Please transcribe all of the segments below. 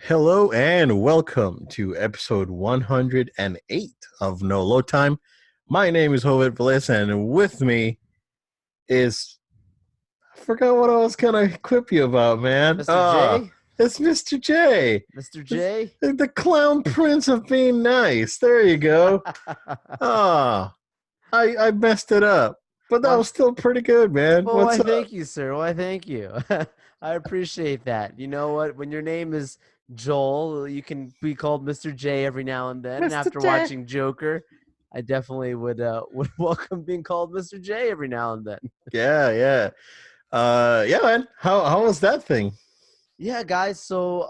Hello and welcome to episode 108 of No Load Time. My name is Jovet Velez, and with me is I forgot what I was gonna quip you about, man. Mr. J? It's Mr. J. Mr. It's J? the clown prince of being nice. There you go. Ah, I messed it up, but that Why? was still pretty good, man. Well, What's why, up? thank you, sir. Why, thank you. I appreciate that. You know what? When your name is Joel, you can be called Mr. J every now and then. And Mr. after J. watching Joker, I definitely would would welcome being called Mr. J every now and then. Yeah, yeah. Yeah, man. How was that thing? Yeah, guys. So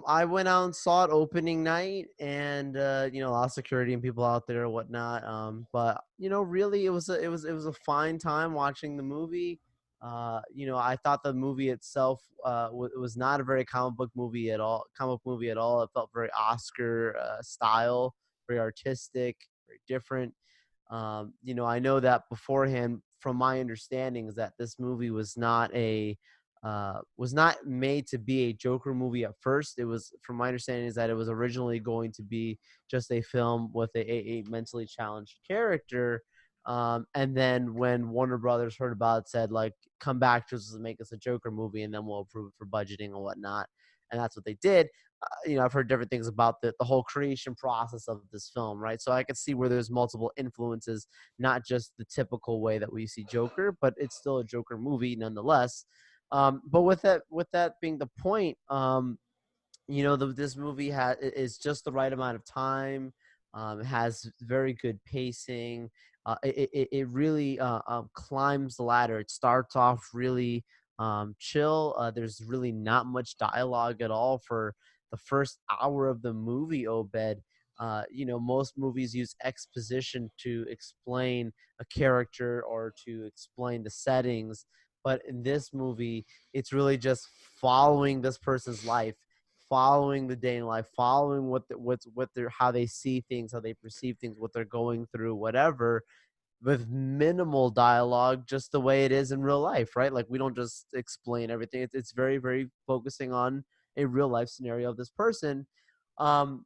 I went out and saw it opening night, and a lot of security and people out there and whatnot. But really, it was a fine time watching the movie. I thought the movie itself was not a very comic book movie at all. Comic book movie at all. It felt very Oscar style, very artistic, very different. I know that beforehand, from my understanding, is that this movie was not made to be a Joker movie at first. It was, from my understanding, is that it was originally going to be just a film with a mentally challenged character. And then when Warner Brothers heard about it, said like, "Come back to us and make us a Joker movie, and then we'll approve it for budgeting and whatnot." And that's what they did. I've heard different things about the whole creation process of this film, right? So I could see where there's multiple influences, not just the typical way that we see Joker, but it's still a Joker movie nonetheless. But with that being the point, this movie is just the right amount of time. It has very good pacing. It really climbs the ladder. It starts off really chill. There's really not much dialogue at all for the first hour of the movie. Obed. Most movies use exposition to explain a character or to explain the settings, but in this movie, it's really just following this person's life, following the day in life, following how they see things, how they perceive things, what they're going through, whatever, with minimal dialogue, just the way it is in real life, right? Like, we don't just explain everything. It's very, very focusing on a real life scenario of this person. Um,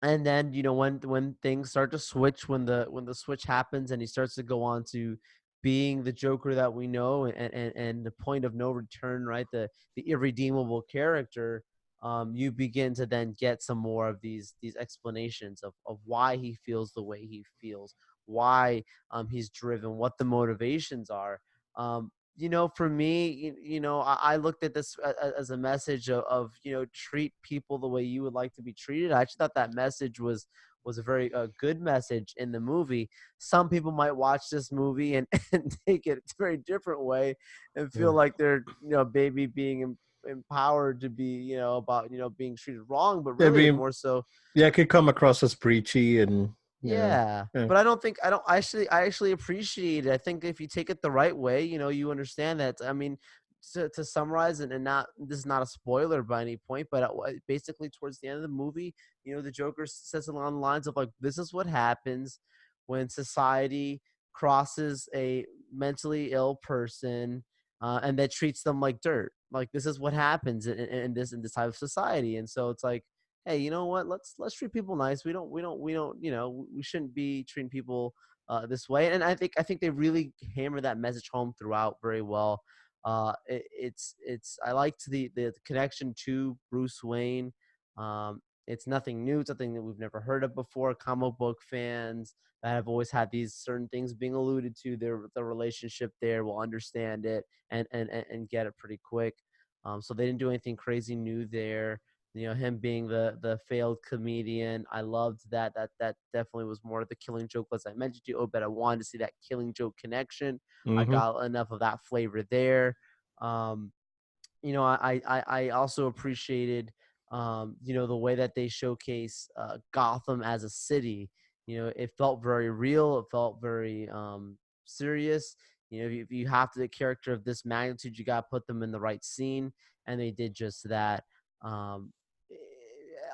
and then when things start to switch, when the switch happens and he starts to go on to being the Joker that we know, and the point of no return, right? The irredeemable character. You begin to then get some more of these explanations of why he feels the way he feels, why he's driven, what the motivations are. For me, I looked at this as a message of treat people the way you would like to be treated. I actually thought that message was a very good message in the movie. Some people might watch this movie and, and take it a very different way and feel Yeah. like they're baby being empowered to be about being treated wrong, but Yeah, really it's being more so. yeah, it could come across as preachy and yeah. Yeah, Yeah. but I don't actually appreciate it. I think if you take it the right way, you understand that. I mean, to summarize it, and not this is not a spoiler by any point, but basically towards the end of the movie, the Joker says along the lines of like, "This is what happens when society crosses a mentally ill person, and that treats them like dirt. Like, this is what happens in this type of society." And so it's like, hey, you know what? Let's treat people nice. We don't. We shouldn't be treating people this way. And I think they really hammer that message home throughout very well. It's I liked the connection to Bruce Wayne. It's nothing new. It's nothing that we've never heard of before. Comic book fans that have always had these certain things being alluded to, the relationship there will understand it and get it pretty quick. So they didn't do anything crazy new there. Him being the failed comedian, I loved that. That definitely was more of the Killing Joke, as I mentioned to you. Oh, but I wanted to see that Killing Joke connection. I Mm-hmm. got enough of that flavor there. um I also appreciated the way that they showcase Gotham as a city. It felt very real. It felt very serious. If you have the character of this magnitude, you got to put them in the right scene, and they did just that. um eh,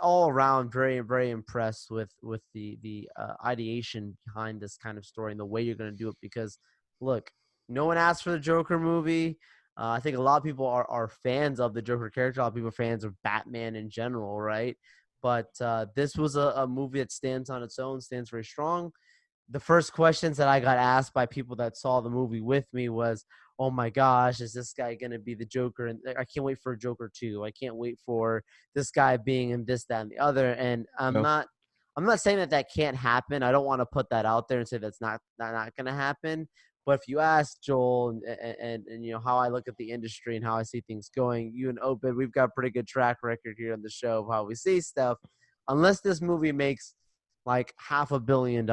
all around, very, very impressed with the ideation behind this kind of story and the way you're going to do it, because look, no one asked for the Joker movie. I think a lot of people are fans of the Joker character. A lot of people are fans of Batman in general, right? But this was a movie that stands on its own, stands very strong. The first questions that I got asked by people that saw the movie with me was, "Oh my gosh, is this guy going to be the Joker?" And I can't wait for Joker 2. I can't wait for this guy being in this, that, and the other. And No. I'm not saying that that can't happen. I don't want to put that out there and say that's not going to happen. But if you ask Joel and you know how I look at the industry and how I see things going, you and Obed, we've got a pretty good track record here on the show of how we see stuff. Unless this movie makes like $500 million,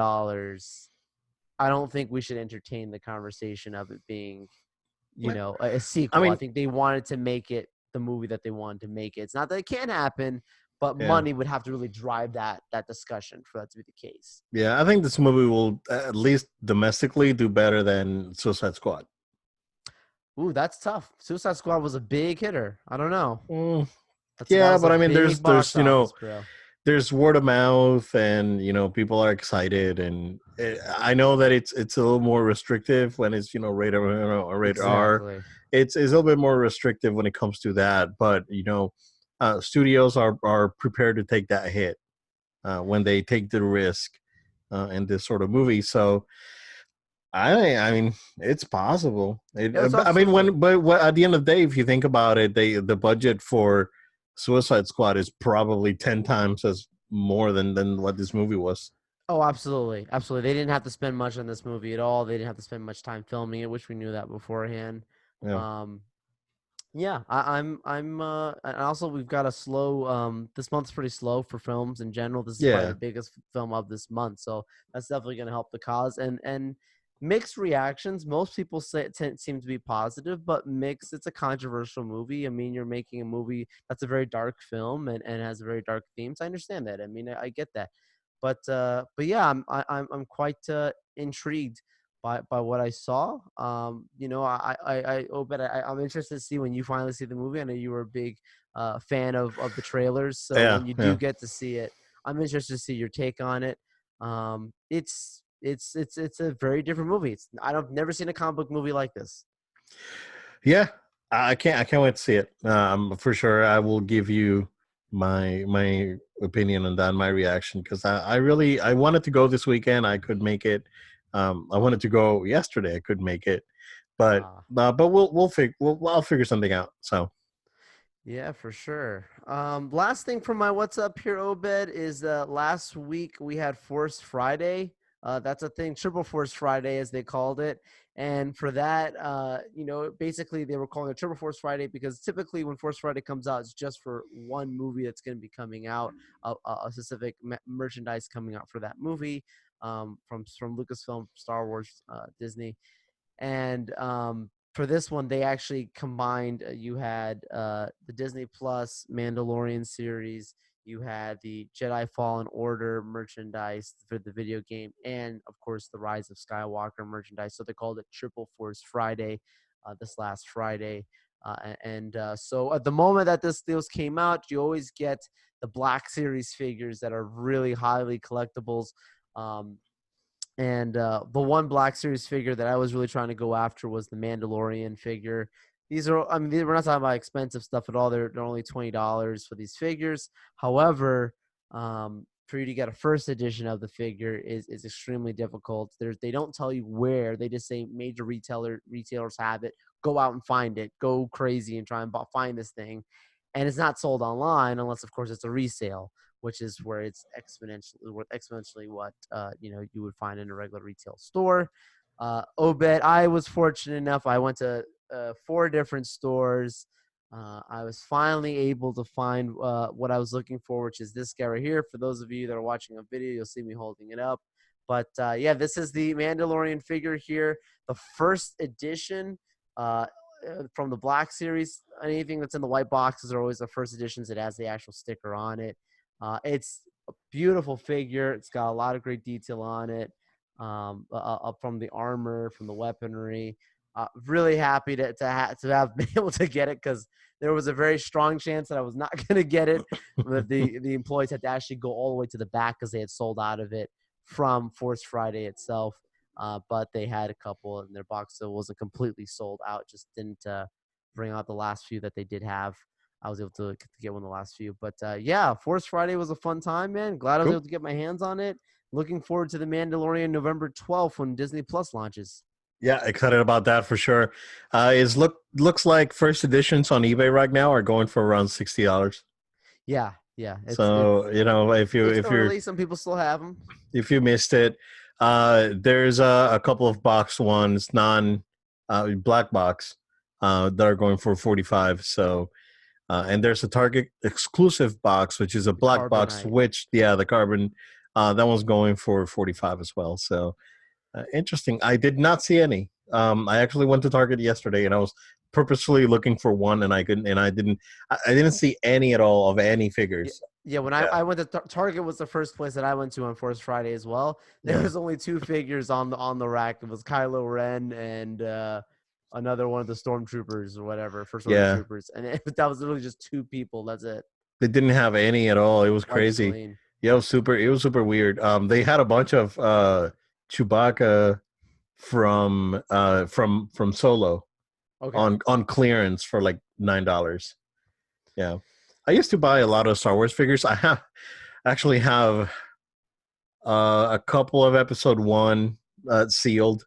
I don't think we should entertain the conversation of it being, you know, a I sequel. I mean, think they wanted to make it the movie that they wanted to make it. It's not that it can't happen, but yeah, money would have to really drive that discussion for that to be the case. yeah. I think this movie will at least domestically do better than Suicide Squad. Ooh, that's tough. Suicide Squad was a big hitter. I don't know. Mm, That yeah, was a but I mean, big there's box you know office, bro. there's word of mouth, and people are excited, and I know that it's a little more restrictive when it's rated or rated R. Exactly. It's a little bit more restrictive when it comes to that, but studios are prepared to take that hit when they take the risk in this sort of movie. So I mean, it's possible. Yeah, it's I mean, absolutely. at the end of the day, if you think about it, the budget for Suicide Squad is probably 10 times as more than what this movie was. Oh, absolutely. Absolutely. They didn't have to spend much on this movie at all. They didn't have to spend much time filming it, which we knew that beforehand. Yeah, Um, yeah, and also we've got a slow, this month's pretty slow for films in general. This is probably yeah, the biggest film of this month. So that's definitely going to help the cause and mixed reactions. Most people seem to be positive, but mixed. It's a controversial movie. I mean, you're making a movie that's a very dark film and has a very dark themes. I understand that. I mean, I get that. But yeah, I'm quite intrigued by what I saw. You know, I'm interested to see when you finally see the movie. I know you were a big fan of the trailers, so yeah, when you do yeah. get to see it, I'm interested to see your take on it. It's a very different movie. I've never seen a comic book movie like this. Yeah, I can't wait to see it. For sure, I will give you my opinion on that, my reaction, because I wanted to go this weekend. I could make it. I wanted to go yesterday. I could make it, but Ah. I'll figure something out. So Yeah, for sure. Last thing from my what's up here, Obed, is last week we had Force Friday. That's a thing, Triple Force Friday, as they called it. And for that, you know, basically they were calling it Triple Force Friday because typically when Force Friday comes out, it's just for one movie that's going to be coming out, a specific merchandise coming out for that movie, from Lucasfilm, Star Wars, Disney. And for this one, they actually combined. You had the Disney Plus Mandalorian series. You had the Jedi Fallen Order merchandise for the video game, and of course the Rise of Skywalker merchandise. So they called it Triple Force Friday, this last Friday. So at the moment that this deals came out, you always get the Black Series figures that are really highly collectibles. Um, and the one Black Series figure that I was really trying to go after was the Mandalorian figure. These are, I mean, we're not talking about expensive stuff at all. They're only $20 for these figures. However, for you to get a first edition of the figure is extremely difficult. They don't tell you where. They just say major retailers have it. Go out and find it. Go crazy and try and find this thing. And it's not sold online unless, of course, it's a resale, which is where it's exponentially what you know, you would find in a regular retail store. Obed, I was fortunate enough. I went to 4 different stores. I was finally able to find what I was looking for, which is this guy right here. For those of you that are watching a video, you'll see me holding it up. But yeah, this is the Mandalorian figure here, the first edition. From the Black Series, anything that's in the white boxes are always the first editions. It has the actual sticker on it. It's a beautiful figure. It's got a lot of great detail on it, from the armor, from the weaponry. Really happy to have been able to get it because there was a very strong chance that I was not going to get it. The employees had to actually go all the way to the back because they had sold out of it from Force Friday itself. But they had a couple in their box, so it wasn't completely sold out. Just didn't bring out the last few that they did have. I was able to get one of the last few. But yeah, Force Friday was a fun time, man. Glad I was Cool. able to get my hands on it. Looking forward to The Mandalorian November 12th when Disney Plus launches. Yeah, excited about that for sure. Looks like first editions on eBay right now are going for around $60. Yeah, yeah. So It's early. Some people still have them. if you missed it, there's a couple of box ones, non black box, that are going for 45. So and there's a Target exclusive box, which is a The black box, Carbonite. which the carbon, that one's going for 45 as well. So interesting. I did not see any. I actually went to Target yesterday, and I was purposefully looking for one, and I couldn't, and I didn't. I didn't see any at all of any Yeah, figures. yeah. When Yeah, I went to Target was the first place that I went to on Force Friday as well. There yeah, was only two figures on the rack. It was Kylo Ren and another one of the stormtroopers or whatever, first order yeah. troopers, and that was literally just two people. That's it. They didn't have any at all. It was Wiped crazy. clean. Yeah, it was super. It was super weird. They had a bunch of Chewbacca from Solo Okay. on clearance for like $9. Yeah, I used to buy a lot of Star Wars figures. Actually have a couple of Episode 1 sealed.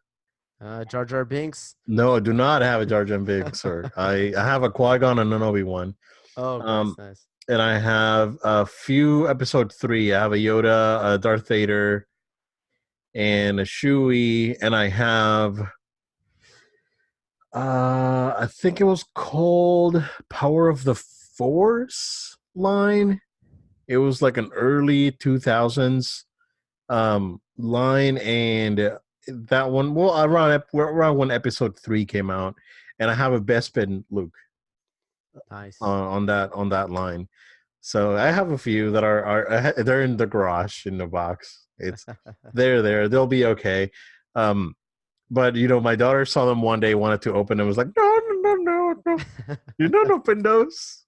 Jar Jar Binks. No, I do not have a Jar Jar Binks, sir. I have a Qui-Gon and an Obi-Wan. Oh, nice, Um, nice. and I have a few Episode 3. I have a Yoda, a Darth Vader, and a Chewie, and I have I think it was called Power of the Force line. It was like an early 2000s line, and that one, well, around when Episode 3 came out, and I have a Bespin Luke Nice. on that line. So I have a few that are they're in the garage in the box. It's they're there. They'll be okay. Um, but my daughter saw them one day, wanted to open them, was like, no, no, no, no, no, you don't open those.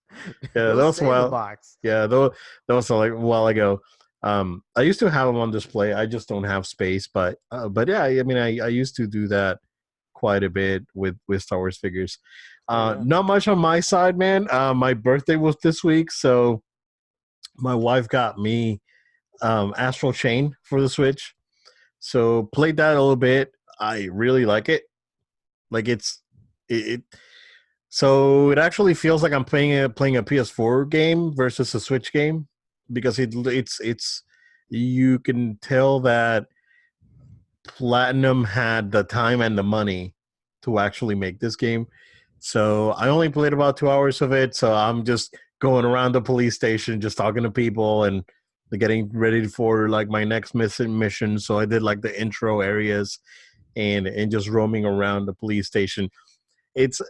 Yeah, that Those was a stay in the while. box. Yeah, that was like a while ago. I used to have them on display. I just don't have space. But yeah, I mean, I used to do that quite a bit with Star Wars figures. Oh yeah. Not much on my side, man. My birthday was this week, so my wife got me Astral Chain for the Switch. So played that a little bit. I really like it. Like it so it actually feels like I'm playing a PS4 game versus a Switch game, because it's you can tell that Platinum had the time and the money to actually make this game. So I only played about 2 hours of it. So I'm just going around the police station, just talking to people and getting ready for like my next mission. So I did like the intro areas and just roaming around the police station. It's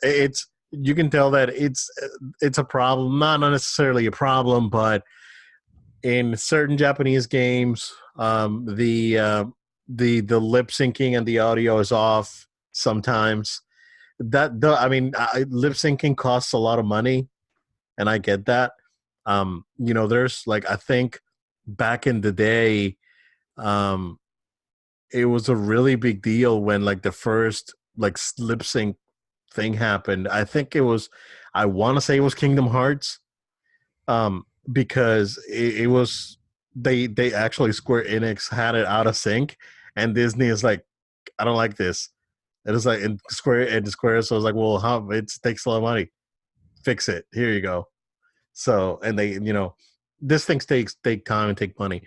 you can tell that it's a problem, not necessarily a problem, but in certain Japanese games, the lip syncing and the audio is off sometimes. Lip syncing costs a lot of money, and I get that. There's like, I think back in the day, um, it was a really big deal when like the first like lip sync thing happened. I want to say it was Kingdom Hearts, because it was they actually Square Enix had it out of sync, and Disney is like, I don't like this. It was like, Square, so I was like, well, how it takes a lot of money, fix it. Here you go. So, and they, this things take time and take money.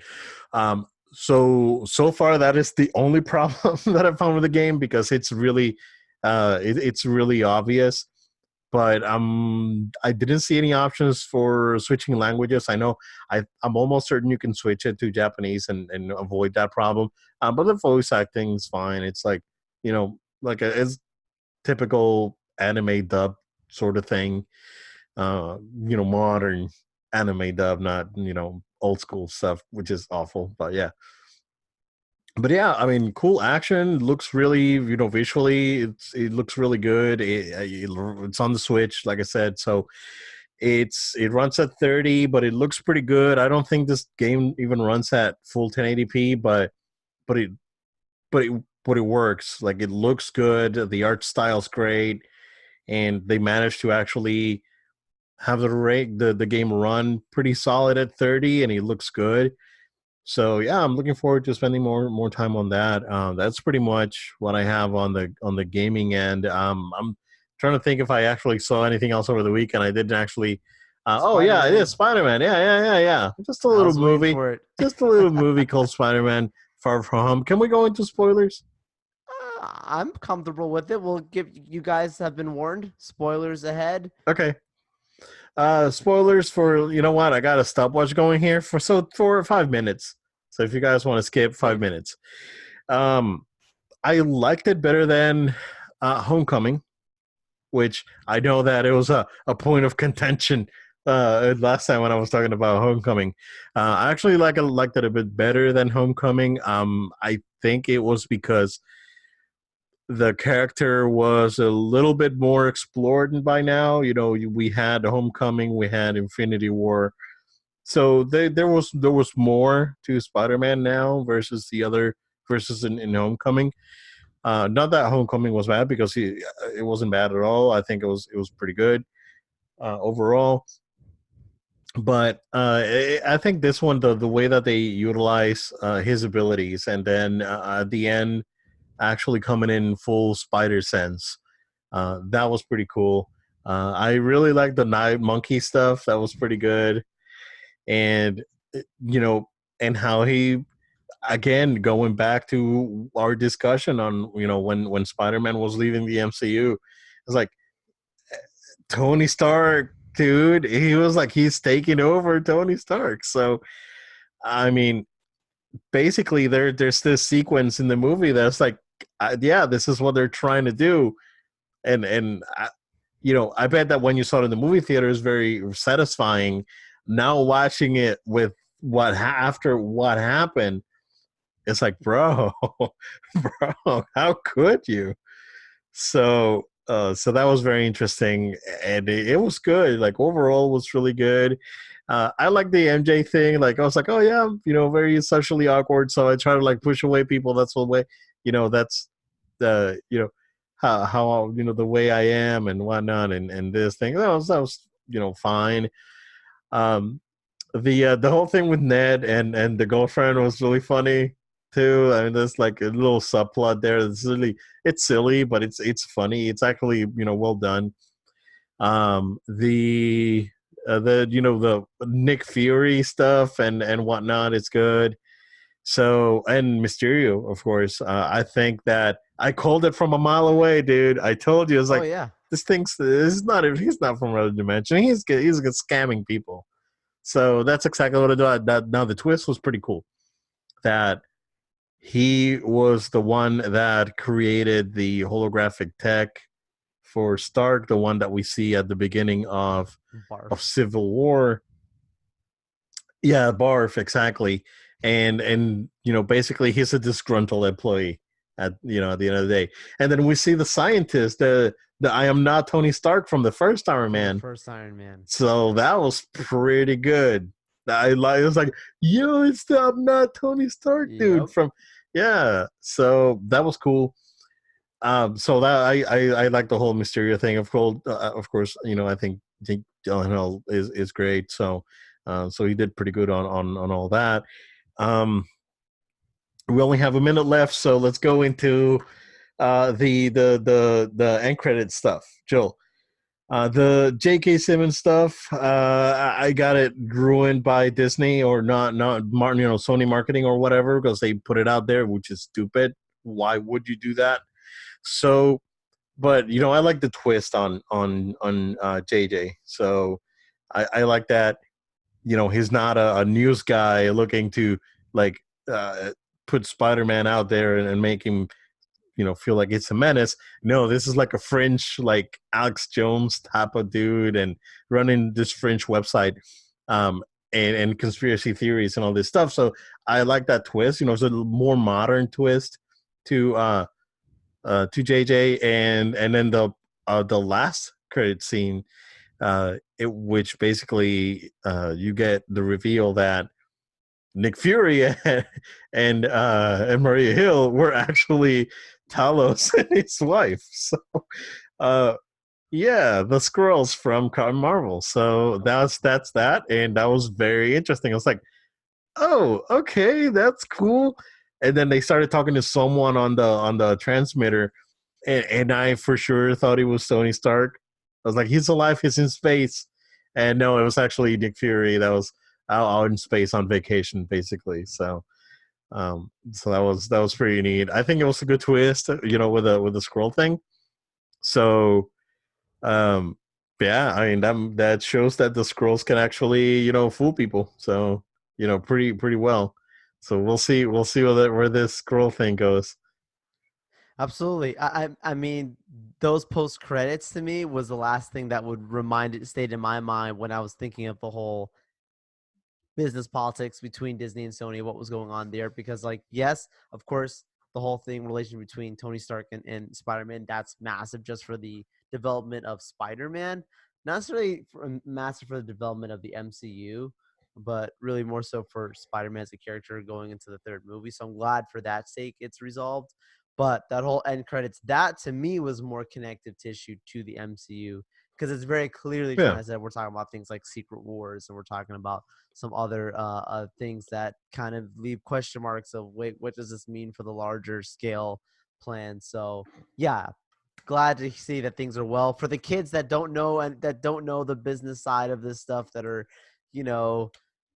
So far that is the only problem that I found with the game, because it's really, it's really obvious. But I didn't see any options for switching languages. I know I'm almost certain you can switch it to Japanese and avoid that problem. But the voice acting is fine. It's like, like it's typical anime dub sort of thing. Modern anime dub, not old school stuff, which is awful. But yeah, I mean, cool action. Looks really, visually, it looks really good. It's on the Switch, like I said. So it runs at 30, but it looks pretty good. I don't think this game even runs at full 1080p, but it but it but it works. Like, it looks good. The art style's great, and they managed to actually have the game run pretty solid at 30, and he looks good. So yeah, I'm looking forward to spending more time on that. That's pretty much what I have on the gaming end. I'm trying to think if I actually saw anything else over the weekend. I didn't actually. Oh yeah, it is Spider-Man. Spider-Man. Yeah. Just a I little was waiting movie. for it. Just a little movie called Spider-Man Far From Home. Can we go into spoilers? I'm comfortable with it. We'll give you guys have been warned. Spoilers ahead. Okay. Spoilers for, you know what? I got a stopwatch going here for 5 minutes. So if you guys want to skip 5 minutes, um, I liked it better than Homecoming, which I know that it was a point of contention last time when I was talking about Homecoming. I actually liked it a bit better than Homecoming. I think it was because the character was a little bit more explored by now. You know, we had Homecoming, we had Infinity War, so there was more to Spider-Man now versus the other versus in Homecoming. Not that Homecoming was bad because it wasn't bad at all. I think it was pretty good overall. But I think this one, the way that they utilize his abilities, and then at the end actually coming in full spider sense, that was pretty cool. I really like the night monkey stuff. That was pretty good, and you know, and how he again going back to our discussion on when Spider-Man was leaving the MCU, it's like Tony Stark, dude. He was like he's taking over Tony Stark. So I mean, basically, there's this sequence in the movie that's like, yeah, this is what they're trying to do, and I bet that when you saw it in the movie theater is very satisfying. Now watching it with after what happened, it's like, bro, bro, how could you? So that was very interesting, and it was good. Like overall, was really good. I like the MJ thing. Like I was like, oh yeah, very socially awkward. So I try to like push away people. That's the way, that's the how the way I am and whatnot, and this thing. That was fine. Um, the whole thing with Ned and the girlfriend was really funny too. I mean, there's like a little subplot there. It's silly, but it's funny. It's actually well done. The Nick Fury stuff and whatnot is good. So and Mysterio, of course. I think that I called it from a mile away, dude. I told you, I was Oh like, yeah. this is not he's not from another dimension. He's scamming people. So that's exactly what I do. Now the twist was pretty cool. That he was the one that created the holographic tech for Stark, the one that we see at the beginning of Barf. Civil War. Yeah, Barf, exactly. And basically he's a disgruntled employee at the end of the day. And then we see the scientist, the I am not Tony Stark from the first Iron From the Man. first Iron Man. So that was pretty good. It was like, yo, I'm not Tony Stark, dude. Yep. Yeah. So that was cool. So that I like the whole Mysterio thing. Of course, I think Jake Gyllenhaal is great. So he did pretty good on all that. Um, we only have a minute left, so let's go into the end credit stuff. Jill, the J.K. Simmons stuff, I got it ruined by Disney or not Martin, Sony marketing or whatever, because they put it out there, which is stupid. Why would you do that? So, but I like the twist on JJ. So I like that. He's not a news guy looking to like uh, put Spider-Man out there and make him feel like it's a menace. No, this is like a fringe, like Alex Jones type of dude, and running this fringe website, um, and conspiracy theories and all this stuff. So I like that twist. It's a more modern twist to to JJ, and then the last credit scene, which basically you get the reveal that Nick Fury and Maria Hill were actually Talos and his wife. So Yeah, the scrolls from Marvel. So that's that, and that was very interesting. I was like, oh, okay, that's cool. And then they started talking to someone on the transmitter, and I for sure thought it was Tony Stark. I was like, he's alive, he's in space, and no, it was actually Nick Fury that was out in space on vacation, basically. So that was pretty neat. I think it was a good twist, with the scroll thing. So um, yeah, I mean that shows that the scrolls can actually fool people. So pretty well. So we'll see where this scroll thing goes. Absolutely. I mean, those post credits to me was the last thing that would remind it stayed in my mind when I was thinking of the whole business politics between Disney and Sony, what was going on there. Because, like, yes, of course, the whole thing relation between Tony Stark and Spider-Man, that's massive just for the development of Spider-Man, not necessarily massive for the development of the MCU, but really more so for Spider-Man as a character going into the third movie. So I'm glad for that sake it's resolved. But that whole end credits, that to me was more connective tissue to the MCU because it's very clearly trying Yeah. to say we're talking about things like Secret Wars and we're talking about some other things that kind of leave question marks of wait, what does this mean for the larger scale plan? So yeah, glad to see that things are well for the kids that don't know and that don't know the business side of this stuff that are, you know,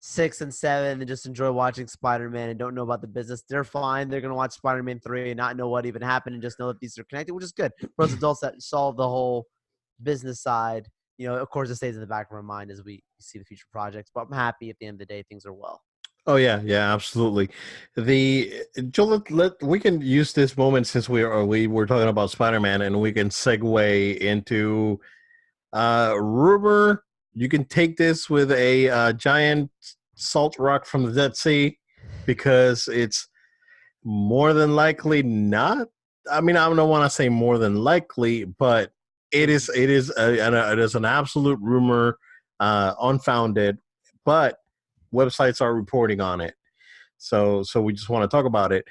6 and 7 and just enjoy watching Spider-Man and don't know about the business. They're fine. They're gonna watch Spider-Man 3 and not know what even happened and just know that these are connected, which is good. For those adults that solve the whole business side, of course, it stays in the back of our mind as we see the future projects. But I'm happy at the end of the day things are well. Oh yeah, yeah, absolutely. The Joe, we can use this moment since we were talking about Spider-Man, and we can segue into rumor. You can take this with a giant salt rock from the Dead Sea because it's more than likely not. I mean, I don't want to say more than likely, but it is an absolute rumor, unfounded, but websites are reporting on it. So we just want to talk about it,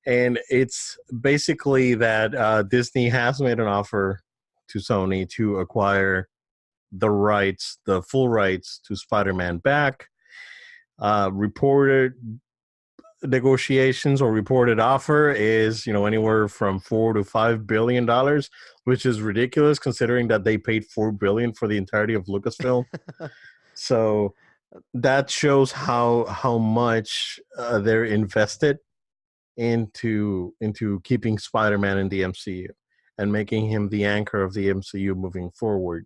and it's basically that Disney has made an offer to Sony to acquire the full rights to Spider-Man back. Reported negotiations or reported offer is anywhere from $4 to $5 billion, which is ridiculous considering that they paid $4 billion for the entirety of Lucasfilm. So that shows how much they're invested into keeping Spider-Man in the MCU and making him the anchor of the MCU moving forward.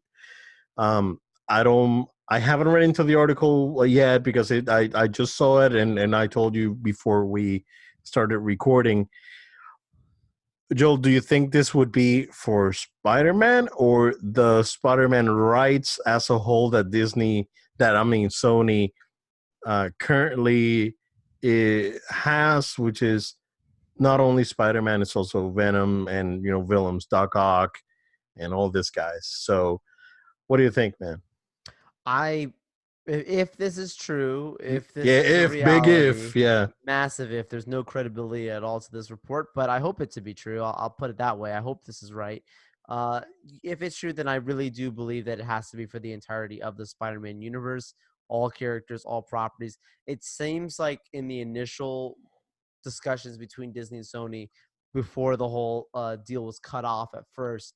Um, I haven't read into the article yet because I just saw it and I told you before we started recording. Joel, do you think this would be for Spider-Man or the Spider-Man rights as a whole that I mean Sony currently has, which is not only Spider-Man, it's also Venom and villains Doc Ock and all these guys. So what do you think, man? I if this is true, if Yeah, this is a if big if, reality, yeah. massive if there's no credibility at all to this report, but I hope it to be true. I'll put it that way. I hope this is right. Uh, if it's true, then I really do believe that it has to be for the entirety of the Spider-Man universe, all characters, all properties. It seems like in the initial discussions between Disney and Sony before the whole deal was cut off at first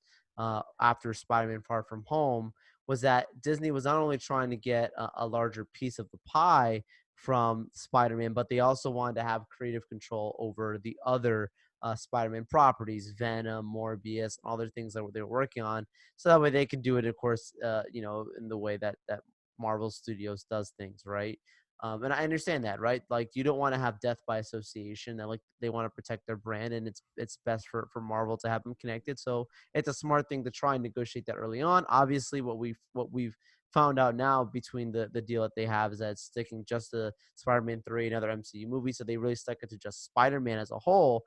after Spider-Man Far From Home was that Disney was not only trying to get a larger piece of the pie from Spider-Man, but they also wanted to have creative control over the other Spider-Man properties, Venom, Morbius, and other things that they were working on. So that way they could do it, of course, in the way that Marvel Studios does things, right? And I understand that, right? Like you don't want to have death by association. That like they want to protect their brand, and it's best for Marvel to have them connected. So it's a smart thing to try and negotiate that early on. Obviously, what we've found out now between the deal that they have is that it's sticking just to Spider-Man 3 and other MCU movies. So they really stuck it to just Spider-Man as a whole.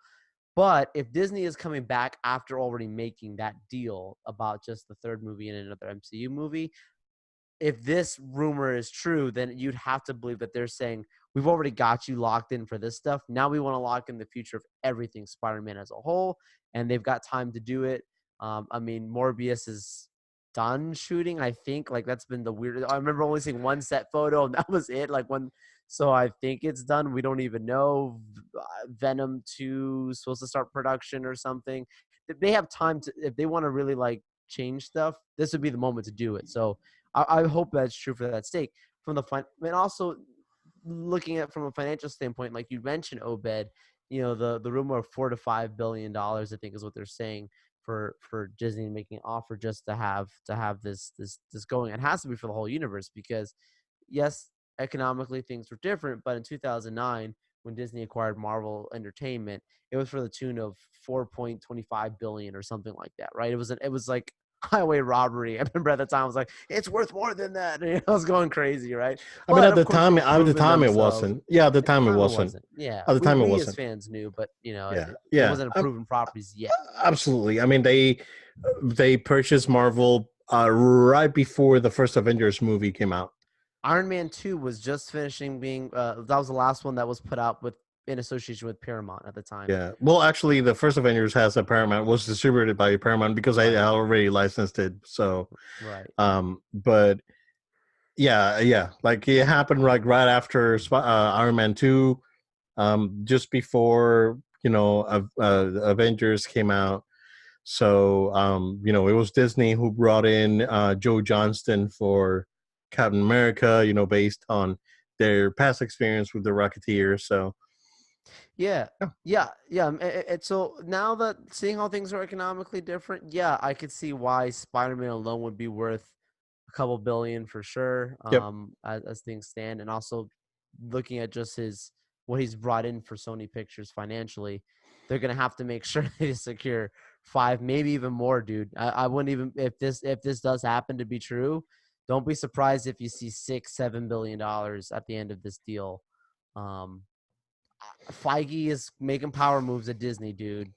But if Disney is coming back after already making that deal about just the third movie and another MCU movie, if this rumor is true, then you'd have to believe that they're saying, we've already got you locked in for this stuff. Now we want to lock in the future of everything Spider-Man as a whole, and they've got time to do it. I mean, Morbius is done shooting. I think like that's been the weird. I remember only seeing one set photo and that was it. Like when, so I think it's done. We don't even know. Venom 2 is supposed to start production or something. They have time to, if they want to really like change stuff, this would be the moment to do it. So I hope that's true for that stake. From the fun, and also looking at from a financial standpoint, like you mentioned, Obed, you know, the rumor of $4 to $5 billion, I think, is what they're saying for Disney making an offer just to have this going. It has to be for the whole universe because, yes, economically things were different, but in 2009 when Disney acquired Marvel Entertainment, it was for the tune of 4.25 billion or something like that, right? It was like highway robbery. I remember at the time I was like, it's worth more than that. And I was going crazy, right? I mean, But of course they've at the proven time it themselves. wasn't. Yeah, at the At the time it time it wasn't. wasn't. Yeah, At the time it we as wasn't. fans knew, but you know, Yeah, it yeah, wasn't a proven properties yet. absolutely. I mean, they purchased Marvel right before the first Avengers movie came out. Iron Man 2 was just finishing being that was the last one that was put out with in association with Paramount at the time. Yeah. Well, actually, the first Avengers has a Paramount, was distributed by Paramount because I already licensed it. So, Right. But yeah, like it happened like right after Iron Man 2, just before Avengers came out. So it was Disney who brought in Joe Johnston for Captain America, based on their past experience with the Rocketeer. So Yeah. Yeah. So now that seeing how things are economically different, yeah, I could see why Spider-Man alone would be worth a couple billion for sure. yep. As things stand, and also looking at just what he's brought in for Sony Pictures financially, they're gonna have to make sure they secure 5, maybe even more, dude. I wouldn't even if this does happen to be true. Don't be surprised if you see $6-7 billion at the end of this deal. Um, Feige is making power moves at Disney, dude.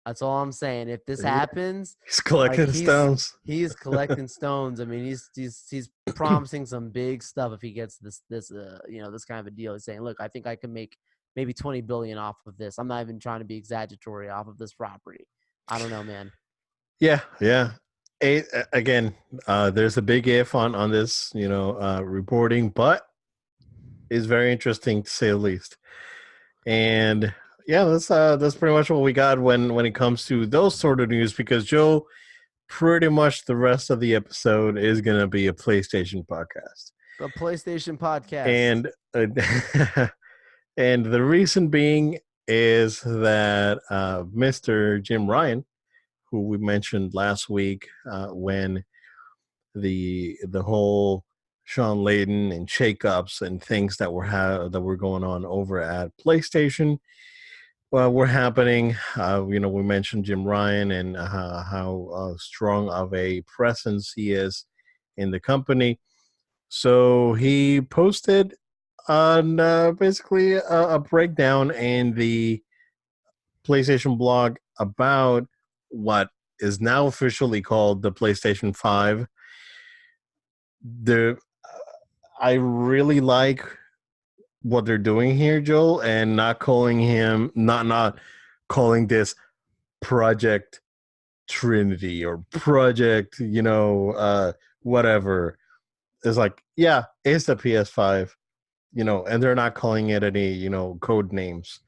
That's all I'm saying. If this happens, He's like collecting stones. he's collecting stones. I mean, he's promising some big stuff if he gets this this kind of a deal. He's saying, look, I think I can make maybe 20 billion off of this. I'm not even trying to be exaggeratory off of this property. I don't know, man. Yeah. Again, there's a big if on this, reporting, but it's very interesting to say the least. And yeah, that's pretty much what we got when it comes to those sort of news. Because Joe, pretty much the rest of the episode is gonna be a PlayStation podcast. The PlayStation podcast. And and the reason being is that Mr. Jim Ryan, who we mentioned last week, when the whole Sean Layden and shakeups and things that were going on over at PlayStation were happening. We mentioned Jim Ryan and how strong of a presence he is in the company. So he posted on basically a breakdown in the PlayStation blog about what is now officially called the PlayStation 5. I really like what they're doing here, Joel, and not calling this Project Trinity or Project, whatever. It's like, yeah, it's the PS5, and they're not calling it any, code names.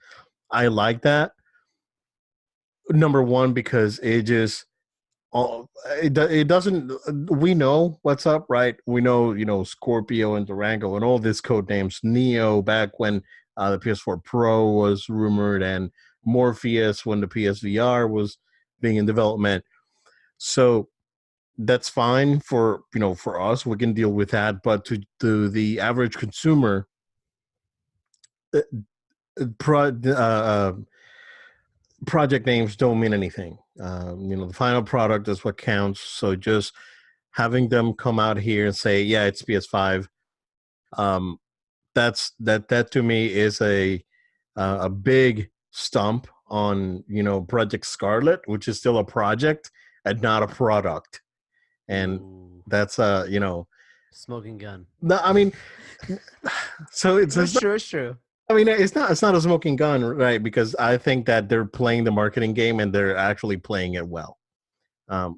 I like that. Number one, because it doesn't, we know what's up, right? We know, Scorpio and Durango and all these code names. Neo back when the PS4 Pro was rumored, and Morpheus when the PSVR was being in development. So that's fine for us. We can deal with that. But to the average consumer, project names don't mean anything. The final product is what counts. So just having them come out here and say, yeah, it's PS5, that to me is a big stump on Project Scarlet, which is still a project and not a product. And that's smoking gun. No, I mean, so it's true. I mean, it's not a smoking gun, right? Because I think that they're playing the marketing game and they're actually playing it well.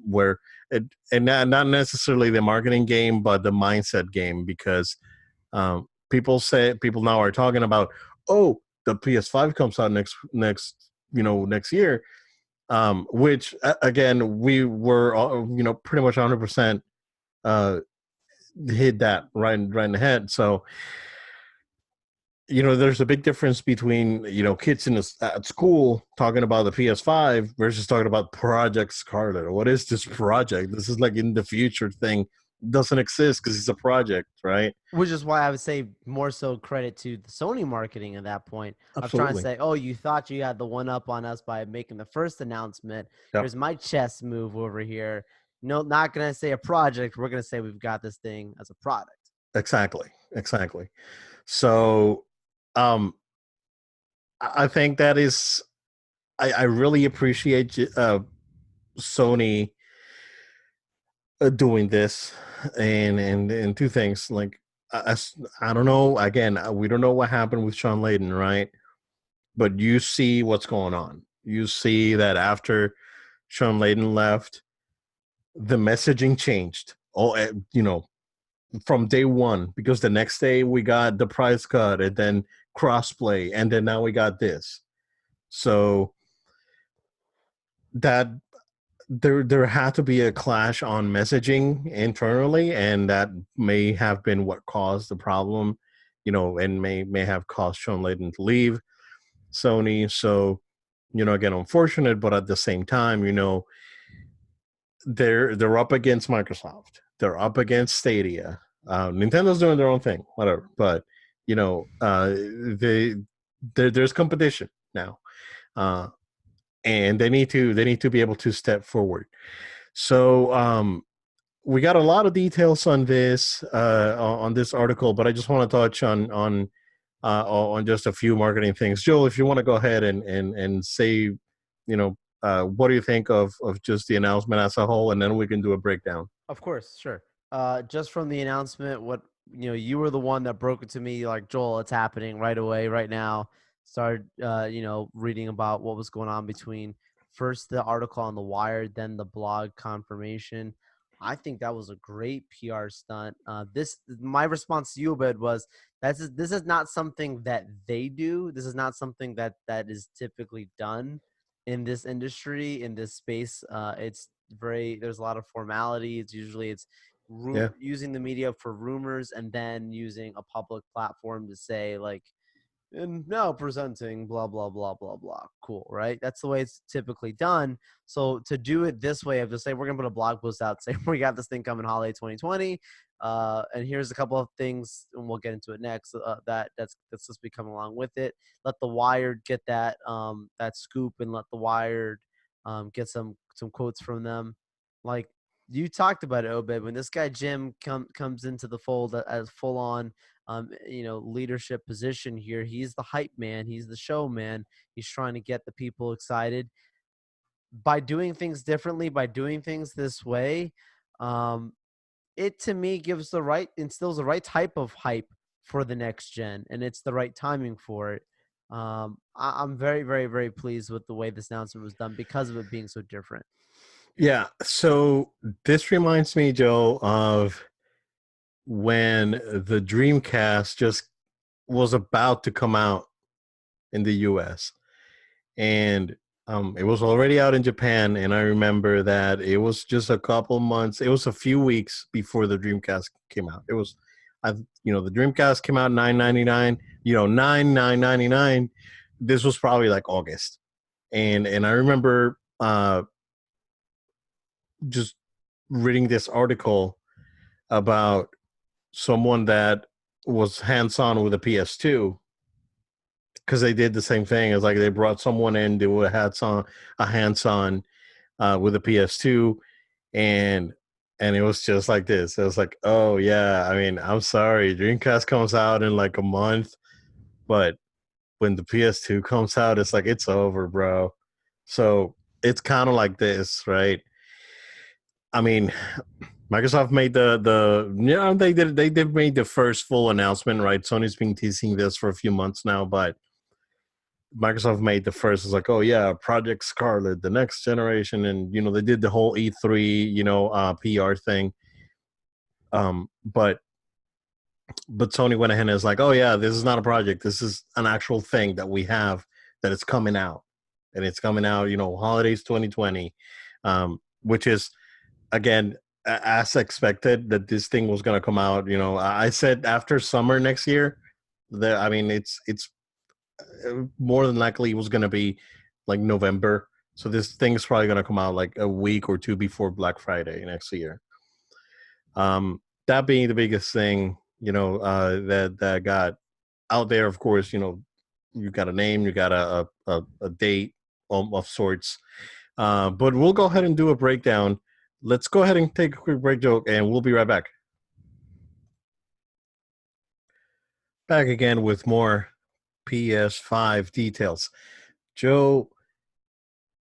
Where and not necessarily the marketing game, but the mindset game, because people now are talking about, oh, the PS5 comes out next year, which again we were pretty much 100% hit that right in the head. So there's a big difference between kids at school talking about the PS5 versus talking about Project Scarlet. What is this project? This is like in the future thing. It doesn't exist because it's a project, right? Which is why I would say more so credit to the Sony marketing at that point of trying to Absolutely. say, oh, you thought you had the one up on us by making the first announcement. Yep. Here's my chess move over here. No, not going to say a project. We're going to say we've got this thing as a product. Exactly. So I think that is, I really appreciate Sony doing this, and two things. Like, I don't know. Again, we don't know what happened with Sean Layden, right? But you see what's going on. You see that after Sean Layden left, the messaging changed. Oh, from day one, because the next day we got the price cut, and then crossplay, and then now we got this. So that there had to be a clash on messaging internally, and that may have been what caused the problem, and may have caused Sean Layden to leave Sony. So, again, unfortunate, but at the same time, they're up against Microsoft. They're up against Stadia. Nintendo's doing their own thing, whatever. But there's competition now, and they need to be able to step forward. So we got a lot of details on this article, but I just want to touch on just a few marketing things. Joel, if you want to go ahead and say, what do you think of just the announcement as a whole, and then we can do a breakdown. Of course, sure. Just from the announcement, what you were the one that broke it to me, like, Joel, it's happening right away, right now. Started, reading about what was going on between first the article on the Wired, then the blog confirmation. I think that was a great PR stunt. My response to you, Obed, was this is not something that they do. This is not something that is typically done in this industry, in this space. There's a lot of formality. It's using the media for rumors, and then using a public platform to say, like, and now presenting blah blah blah blah blah. Cool, right? That's the way it's typically done. So to do it this way, of just say we're gonna put a blog post out saying we got this thing coming holiday 2020, and here's a couple of things, and we'll get into it next. That's supposed to be coming along with it. Let the Wired get that scoop, and let the Wired get some quotes from them. Like you talked about it, Obed, when this guy Jim comes into the fold as full on leadership position here. He's the hype man. He's the show man. He's trying to get the people excited by doing things differently, by doing things this way. It, to me, instills the right type of hype for the next gen, and it's the right timing for it. I'm very, very, very pleased with the way this announcement was done because of it being so different. Yeah. So this reminds me, Joe, of when the Dreamcast just was about to come out in the US, and it was already out in Japan, and I remember that it was just a couple months, it was a few weeks before the Dreamcast came out. It was the Dreamcast came out $9.99, $9.99. This was probably like August, and I remember just reading this article about someone that was hands-on with a PS2, because they did the same thing. It's like they brought someone in who had a hands-on with a PS2, and it was just like this. It was like, oh yeah, I mean, I'm sorry, Dreamcast comes out in like a month, but when the PS2 comes out, it's like it's over, bro. So it's kind of like this, right? I mean, Microsoft made they did made the first full announcement, right? Sony's been teasing this for a few months now, but Microsoft made the first. It's like, oh yeah, Project Scarlet, the next generation, and they did the whole E3, PR thing. But Sony went ahead and is like, oh yeah, this is not a project. This is an actual thing that we have that it's coming out, and it's coming out, holidays 2020, which is again as expected that this thing was going to come out. I said after summer next year. That I mean, it's more than likely it was going to be like November. So this thing's probably going to come out like a week or two before Black Friday next year. That being the biggest thing, that got out there. Of course, you got a name, you got a date of sorts. But we'll go ahead and do a breakdown. Let's go ahead and take a quick break, Joe, and we'll be right back. Back again with more PS5 details. Joe,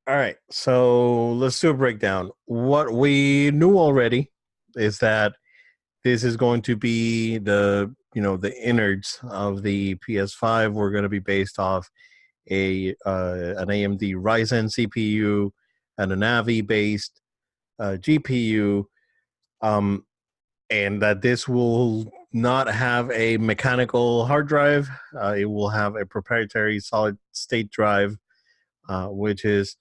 all right, so let's do a breakdown. What we knew already is that this is going to be the innards of the PS5 were going to be based off an AMD Ryzen CPU and a Navi based GPU, and that this will not have a mechanical hard drive. It will have a proprietary solid state drive, which is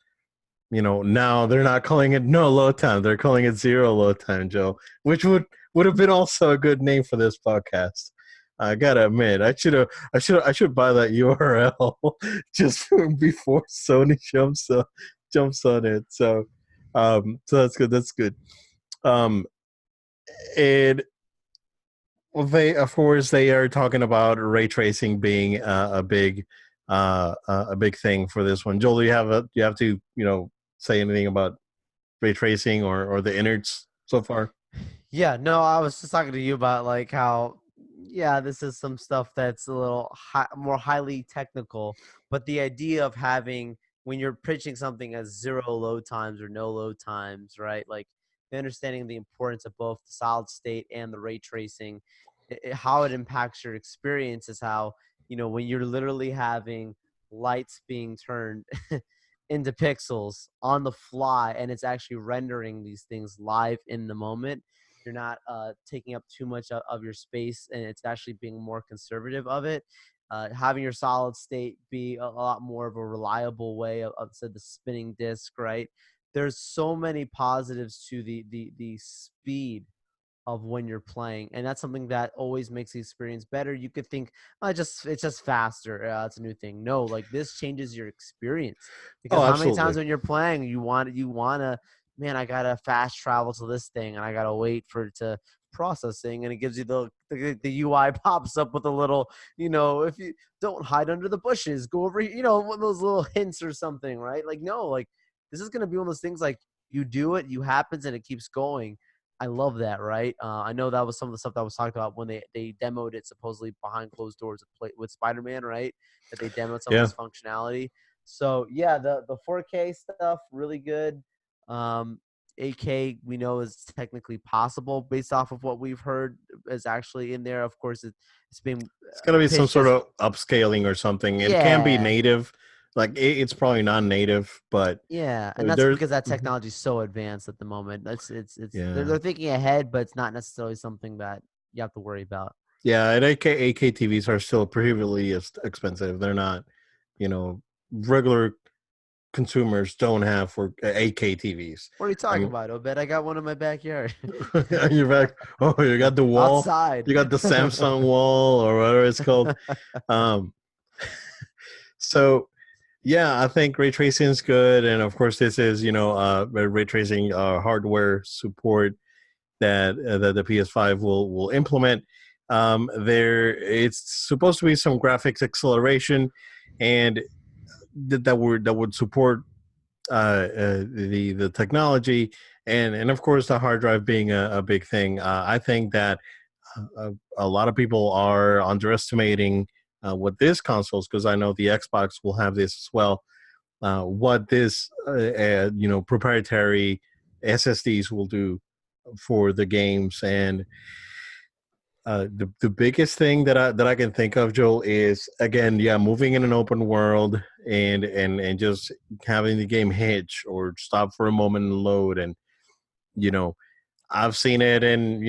now they're not calling it no load time. They're calling it zero load time, Joe, which would have been also a good name for this podcast. I gotta admit, I should buy that URL just before Sony jumps on it. So that's good. That's good. And they, of course, they are talking about ray tracing being a big thing for this one. Joel, do you have to say anything about ray tracing or the innards so far? Yeah, no, I was just talking to you about like how, yeah, this is some stuff that's a little more highly technical, but the idea of having when you're pitching something as zero load times or no load times, right? Like the understanding the importance of both the solid state and the ray tracing, how it impacts your experience is how, when you're literally having lights being turned into pixels on the fly and it's actually rendering these things live in the moment. You're not taking up too much of your space, and it's actually being more conservative of it. Having your solid state be a lot more of a reliable way of said the spinning disc, right? There's so many positives to the speed of when you're playing, and that's something that always makes the experience better. You could think, it's just faster. It's a new thing. No, like this changes your experience because Oh, how many times absolutely. when you're playing, you want to, man, I gotta fast travel to this thing, and I gotta wait for it to processing, and it gives you the UI pops up with a little, if you don't hide under the bushes, go over, one of those little hints or something, right? Like no, like this is gonna be one of those things like you do it, you happens, and it keeps going. I love that, right? I know that was some of the stuff that was talked about when they demoed it supposedly behind closed doors with Spider-Man, right? That they demoed some of Yeah. this functionality. So yeah, the 4K stuff really good. 8K we know is technically possible based off of what we've heard is actually in there. Of course, it's being It's gonna be some pitched sort as of upscaling or something. It can be yeah. native, like it's probably non-native, but Yeah, and that's there's because that technology is so advanced at the moment. It's yeah, they're thinking ahead, but it's not necessarily something that you have to worry about. yeah. And AK TVs are still prohibitively expensive. They're not, regular consumers don't have for AK TVs. What are you I talking mean, about, Obed? I got one in my backyard. you're back. Oh, you got the wall. Outside. You got the Samsung wall or whatever it's called. Um, so yeah, I think ray tracing is good, and of course, this is ray tracing hardware support that the PS5 will implement. It's supposed to be some graphics acceleration, and that would support the technology, and of course the hard drive being a big thing. I think that a lot of people are underestimating what this consoles, because I know the Xbox will have this as well. What this proprietary SSDs will do for the games, and The biggest thing that I can think of, Joel, is again, yeah, moving in an open world and just having the game hitch or stop for a moment and load. And you know, I've seen it, and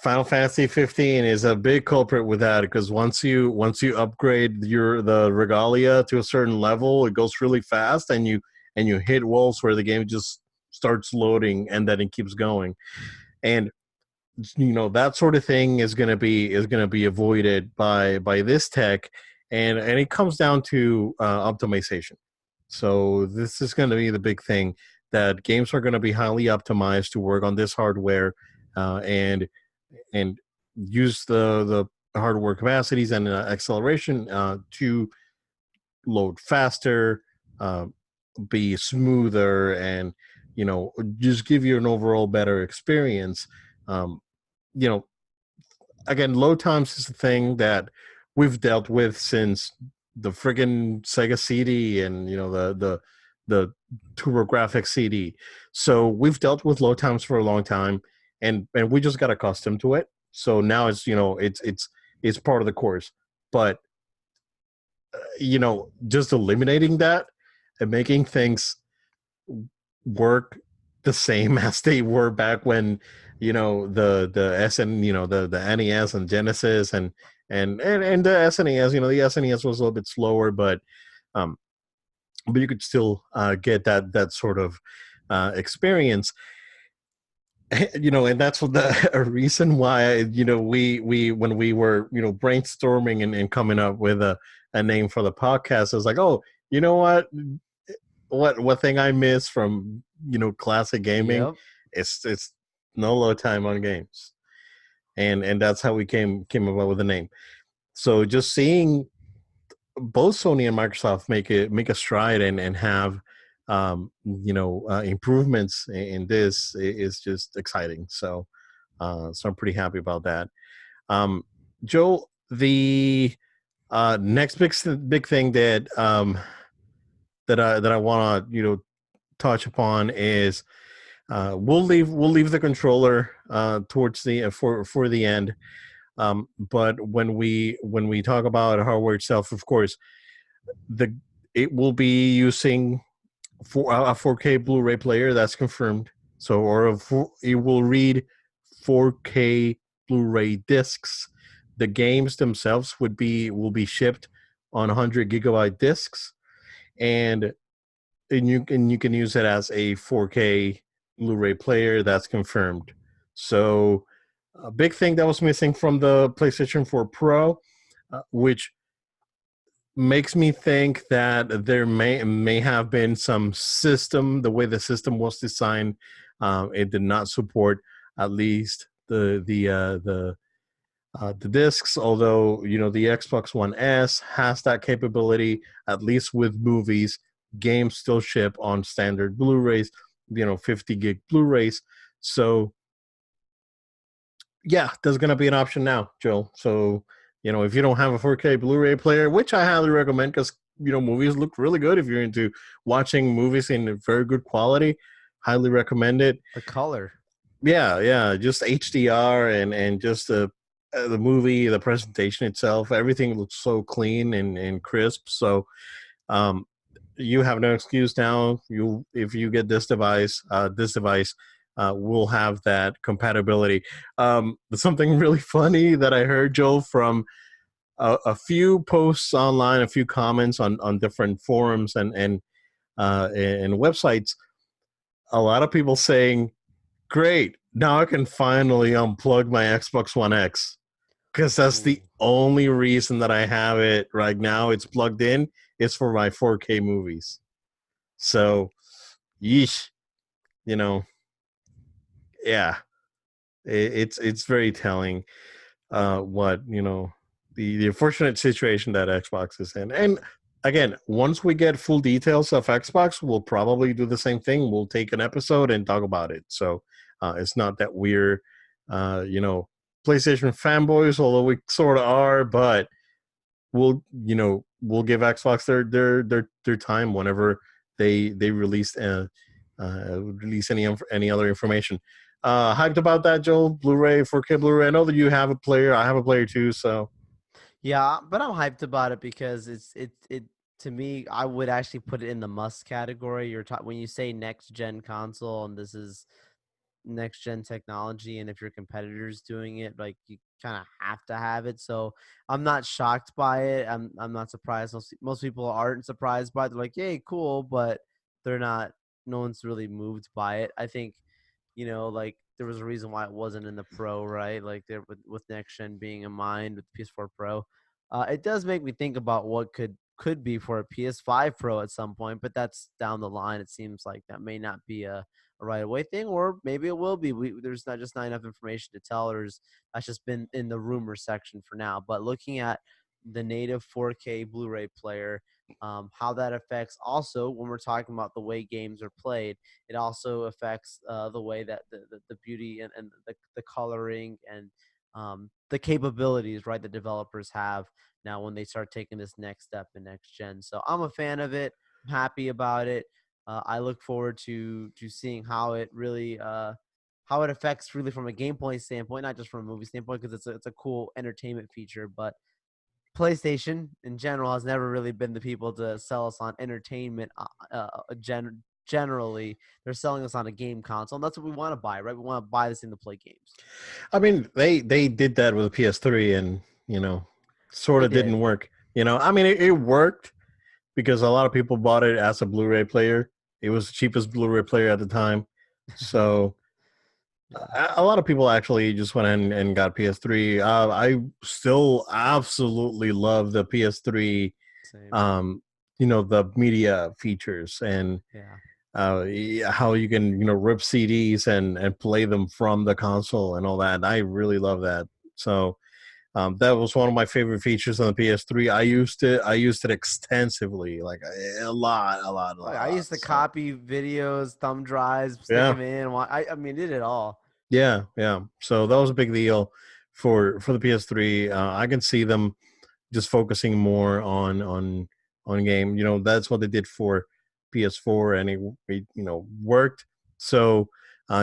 Final Fantasy 15 is a big culprit with that, because once you upgrade the regalia to a certain level, it goes really fast, and you hit walls where the game just starts loading, and then it keeps going. And that sort of thing is going to be avoided by this tech, and it comes down to optimization. So this is going to be the big thing, that games are going to be highly optimized to work on this hardware, and use the hardware capacities and acceleration to load faster, uh, be smoother, and just give you an overall better experience. um, you know Again, load times is a thing that we've dealt with since the friggin' Sega CD, and the TurboGrafx CD. So we've dealt with load times for a long time, and we just got accustomed to it. So now it's part of the course. But just eliminating that and making things work the same as they were back when the SN the NES and Genesis, and the SNES. The SNES was a little bit slower, um but you could still get that sort of experience. And that's a reason why we when we were brainstorming and coming up with a name for the podcast. I was like, oh, you know what thing I miss from classic gaming? Yep. It's no load time on games, and that's how we came about with the name. So just seeing both Sony and Microsoft make a stride and have improvements in this is just exciting. So I'm pretty happy about that. Um, Joe, the next big thing that I want to touch upon is we'll leave the controller towards the for the end. But when we talk about hardware itself, of course, the it will be using a 4K Blu-ray player, that's confirmed. So, it will read 4K Blu-ray discs. The games themselves will be shipped on 100 gigabyte discs, and you can use it as a 4K Blu-ray player. That's confirmed. So a big thing that was missing from the PlayStation 4 Pro, which makes me think that there may have been some system, the way the system was designed, it did not support at least the discs. Although the Xbox One S has that capability, at least with movies. Games still ship on standard Blu-rays, 50 gig Blu-rays. So yeah, there's gonna be an option now, Joe. So if you don't have a 4K Blu-ray player, which I highly recommend, because movies look really good if you're into watching movies in very good quality. Highly recommend it. The color. Yeah, just HDR and just the movie, the presentation itself, everything looks so clean and crisp. So um, you have no excuse now. If you get this device will have that compatibility. Something really funny that I heard, Joel, from a few posts online, a few comments on different forums and websites. A lot of people saying, "Great, now I can finally unplug my Xbox One X, because that's the Ooh. only reason that I have it right now. It's plugged in. It's for my 4K movies." So, yeesh, you know, yeah, it's very telling what the unfortunate situation that Xbox is in. And again, once we get full details of Xbox, we'll probably do the same thing. We'll take an episode and talk about it. So it's not that we're PlayStation fanboys, although we sort of are, but we'll give Xbox their time whenever they release release any other information. Hyped about that, Joel? Blu-ray, 4K Blu-ray. I know that you have a player. I have a player too. So Yeah, but I'm hyped about it because it to me, I would actually put it in the must category. When you say next gen console, and this is next gen technology, and if your competitor's doing it, like you kind of have to have it. So I'm not shocked by it. I'm not surprised. Most people aren't surprised by it. They're like, "Yay, cool," but they're not. No one's really moved by it. I think, like there was a reason why it wasn't in the Pro, right? Like there with next gen being in mind with PS4 Pro. It does make me think about what could be for a PS5 Pro at some point, but that's down the line. It seems like that may not be a right away thing, or maybe it will be. There's not enough information to tell. That's just been in the rumor section for now. But looking at the native 4K Blu-ray player, how that affects also when we're talking about the way games are played, it also affects the way that the beauty and the coloring and the capabilities, right, the developers have now when they start taking this next step in next gen. So I'm a fan of it. I'm happy about it. I look forward to seeing how it really how it affects really from a gameplay standpoint, not just from a movie standpoint, because it's a cool entertainment feature. But PlayStation in general has never really been the people to sell us on entertainment. Generally, they're selling us on a game console, and that's what we want to buy, right? We want to buy this thing to play games. I mean, they did that with the PS3, and sort They of did. didn't work. I mean, it worked because a lot of people bought it as a Blu-ray player. It was the cheapest Blu-ray player at the time, so Yeah, a lot of people actually just went in and got PS3. I still absolutely love the PS3. same. Um, the media features and Yeah. how you can rip CDs and play them from the console and all that. I really love that. So that was one of my favorite features on the PS3. I used it extensively, like a lot, a lot, a Oh, yeah, I lot. used to So copy videos, thumb drives, stick yeah, them in. I mean, did it all. yeah, yeah. So that was a big deal for the PS3. I can see them just focusing more on game. That's what they did for PS4, and it worked. So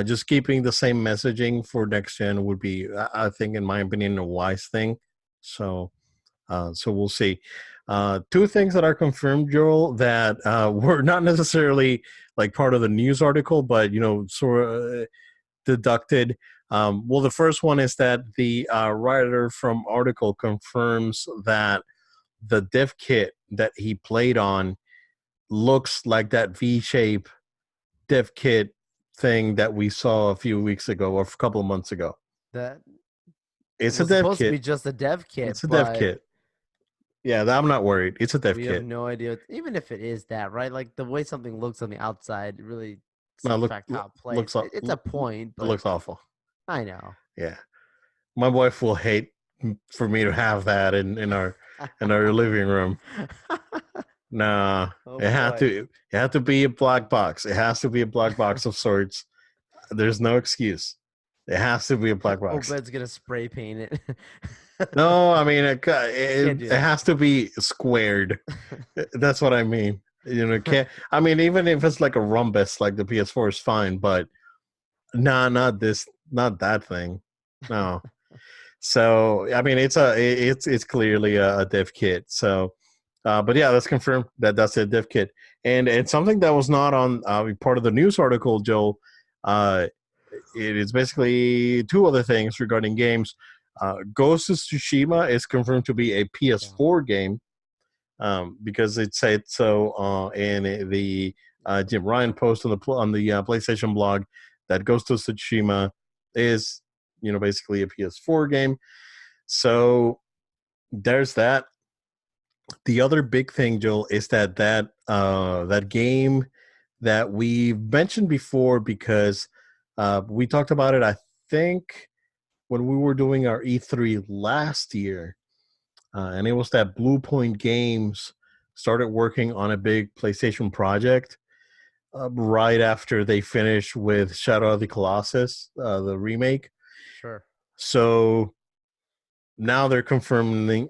just keeping the same messaging for next gen would be, I think, in my opinion, a wise thing. So so we'll see. Two things that are confirmed, Joel, that were not necessarily like part of the news article, but sort of deducted. Well, the first one is that the writer from article confirms that the dev kit that he played on looks like that V-shape dev kit thing that we saw a few weeks ago or a couple of months ago. That It's a was dev supposed to be kit. just a dev kit, It's a dev but kit. Yeah, I'm not worried. It's a dev we have kit. no idea. Even if it is that, right? Like the way something looks on the outside really doesn't No, affect how it plays. looks It's a point, it but looks awful. I know. Yeah, my wife will hate for me to have that in our living room. Nah, Oh it had boy. to it had to be a black box. It has to be a black box of sorts. There's no excuse. It has to be a black box. Obed's gonna spray paint it. No, I mean Can't it do that. has to be squared. That's what I mean. Can't. I mean, even if it's like a rhombus, like the PS4 is fine, but nah, not this, not that thing. No. So I mean, it's clearly a dev kit. So, but yeah, that's confirmed that that's a dev kit, and something that was not on part of the news article, Joel. Uh, it is basically two other things regarding games. Ghost of Tsushima is confirmed to be a Yeah, PS4 game because it said so in the Jim Ryan post on the PlayStation blog that Ghost of Tsushima is basically a PS4 game. So there's that. The other big thing, Joel, is that game that we mentioned before because we talked about it. I think when we were doing our E3 last year, and it was that Blue Point Games started working on a big PlayStation project right after they finished with Shadow of the Colossus, the remake. sure. So now they're confirming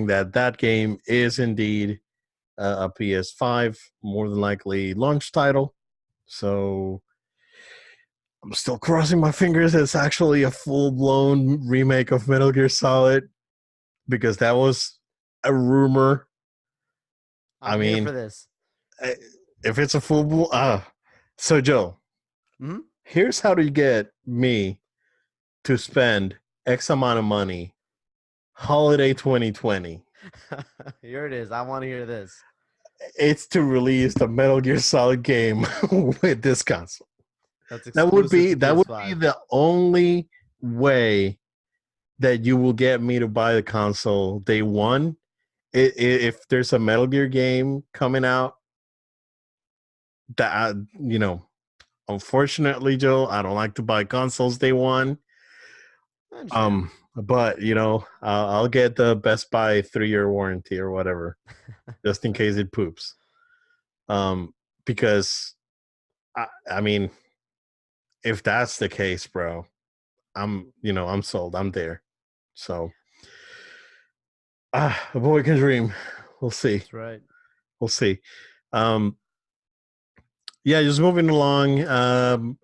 that game is indeed a PS5, more than likely launch title. So I'm still crossing my fingers. It's actually a full blown remake of Metal Gear Solid because that was a rumor. I I'm here mean, for this. eh, if it's a full blown, so Joe, Hmm. here's how to get me to spend X amount of money. Holiday 2020. Here it is. I want to hear this. It's to release the Metal Gear Solid game with this console. That's That would exclusive be to that would be PS5. the only way that you will get me to buy the console day one. If there's a Metal Gear game coming out, that unfortunately, Joe, I don't like to buy consoles day one. I understand. But I'll get the Best Buy 3-year warranty or whatever, just in case it poops. Because I mean, if that's the case, bro, I'm sold. I'm there. So, a boy can dream. We'll see. That's right. We'll see. Um, yeah, just moving along.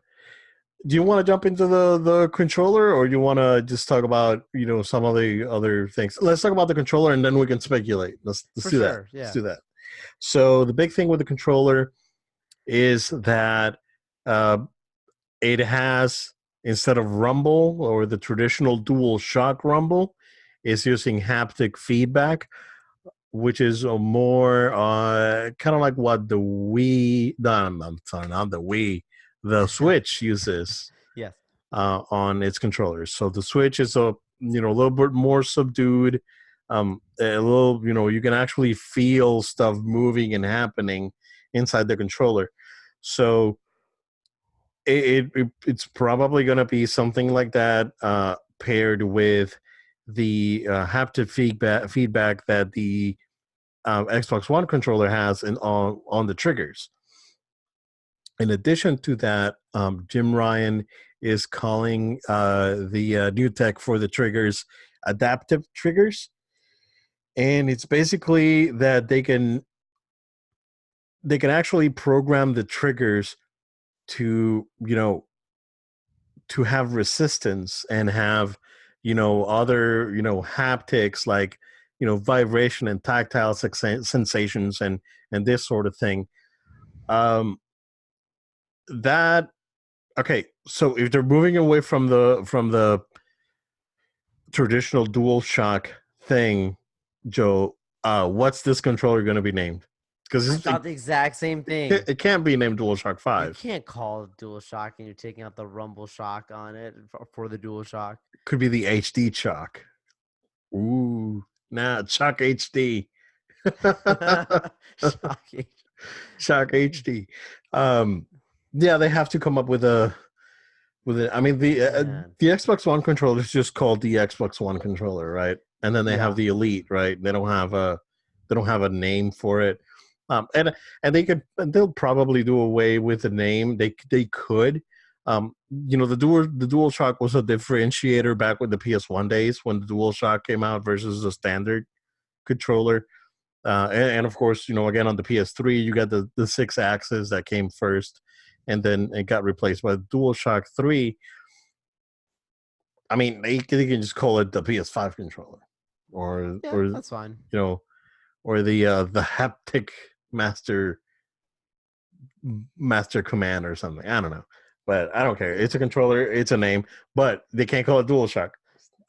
Do you want to jump into the controller, or do you want to just talk about some of the other things? Let's talk about the controller, and then we can speculate. Let's For do that. sure. Let's Yeah. do that. So the big thing with the controller is that uh, it has, instead of rumble or the traditional dual shock rumble, is using haptic feedback, which is a more kind of like what the Wii, no, I'm sorry, not the Wii, the Switch uses Yes. on its controllers. So the Switch is a little bit more subdued, a little, you can actually feel stuff moving and happening inside the controller. So it's probably going to be something like that, paired with the haptic feedback that the Xbox One controller has on the triggers. In addition to that, Jim Ryan is calling the new tech for the triggers adaptive triggers, and it's basically that they can actually program the triggers to to have resistance and have other haptics, like vibration and tactile sensations and this sort of thing. um that Okay, so if they're moving away from the traditional dual shock thing, Joe, what's this controller going to be named? I Because thought the exact same it, thing. it can't be named DualShock You 5. can't call it Dual Shock and you're taking out the Rumble Shock on it for the Dual Shock. Could be the HD Shock. Ooh, nah, Shock HD. Shocking. Shock HD. Um, yeah, they have to come up with it. I mean, Man. the Xbox One controller is just called the Xbox One controller, right? And then they have Yeah. the Elite, right? They don't have a name for it. And they'll probably do away with the name. They could. The DualShock was a differentiator back with the PS1 days when the DualShock came out versus the standard controller. And of course, again on the PS3, you got the 6-axis that came first, and then it got replaced by the DualShock 3. I mean, they can just call it the PS5 controller, or Yeah, or that's fine. or the haptic master master command or something. I don't know, but I don't care. It's a controller. It's a name, but they can't call it DualShock.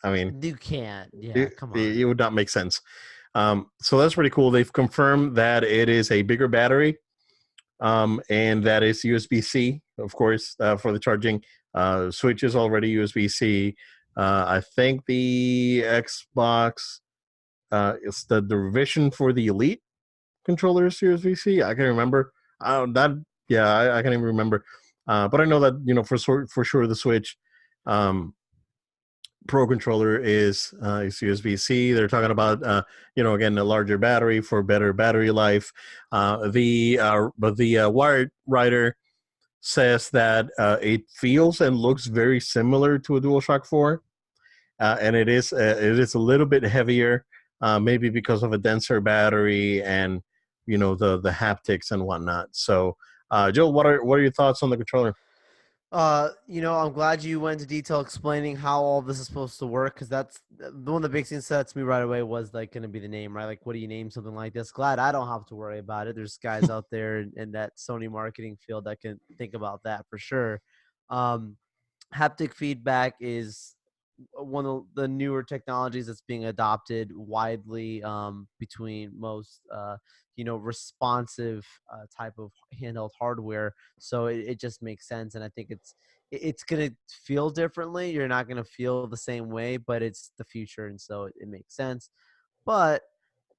I mean, You can't. Yeah, it, come it on. would not make sense. So that's pretty cool. They've confirmed that it is a bigger battery, and that is USB-C, of course, for the charging. Switch is already USB-C. I think the Xbox is the revision for the Elite controllers USB-C. I can't remember. That Yeah, I can't even remember. But I know that for sure the Switch Pro controller is USB-C. They're talking about again, a larger battery for better battery life. The Wired writer says that it feels and looks very similar to a DualShock 4, and it is a little bit heavier, maybe because of a denser battery and the haptics and whatnot. So, Joe, what are your thoughts on the controller? I'm glad you went into detail explaining how all this is supposed to work, because that's one of the big things that to me right away was like going to be the name, right? Like, what do you name something like this? Glad I don't have to worry about it. There's guys out there in that Sony marketing field that can think about that for sure. Um, Haptic feedback is one of the newer technologies that's being adopted widely between most responsive type of handheld hardware. So it just makes sense, and I think it's gonna feel differently. You're not gonna feel the same way, but it's the future, and so it makes sense. But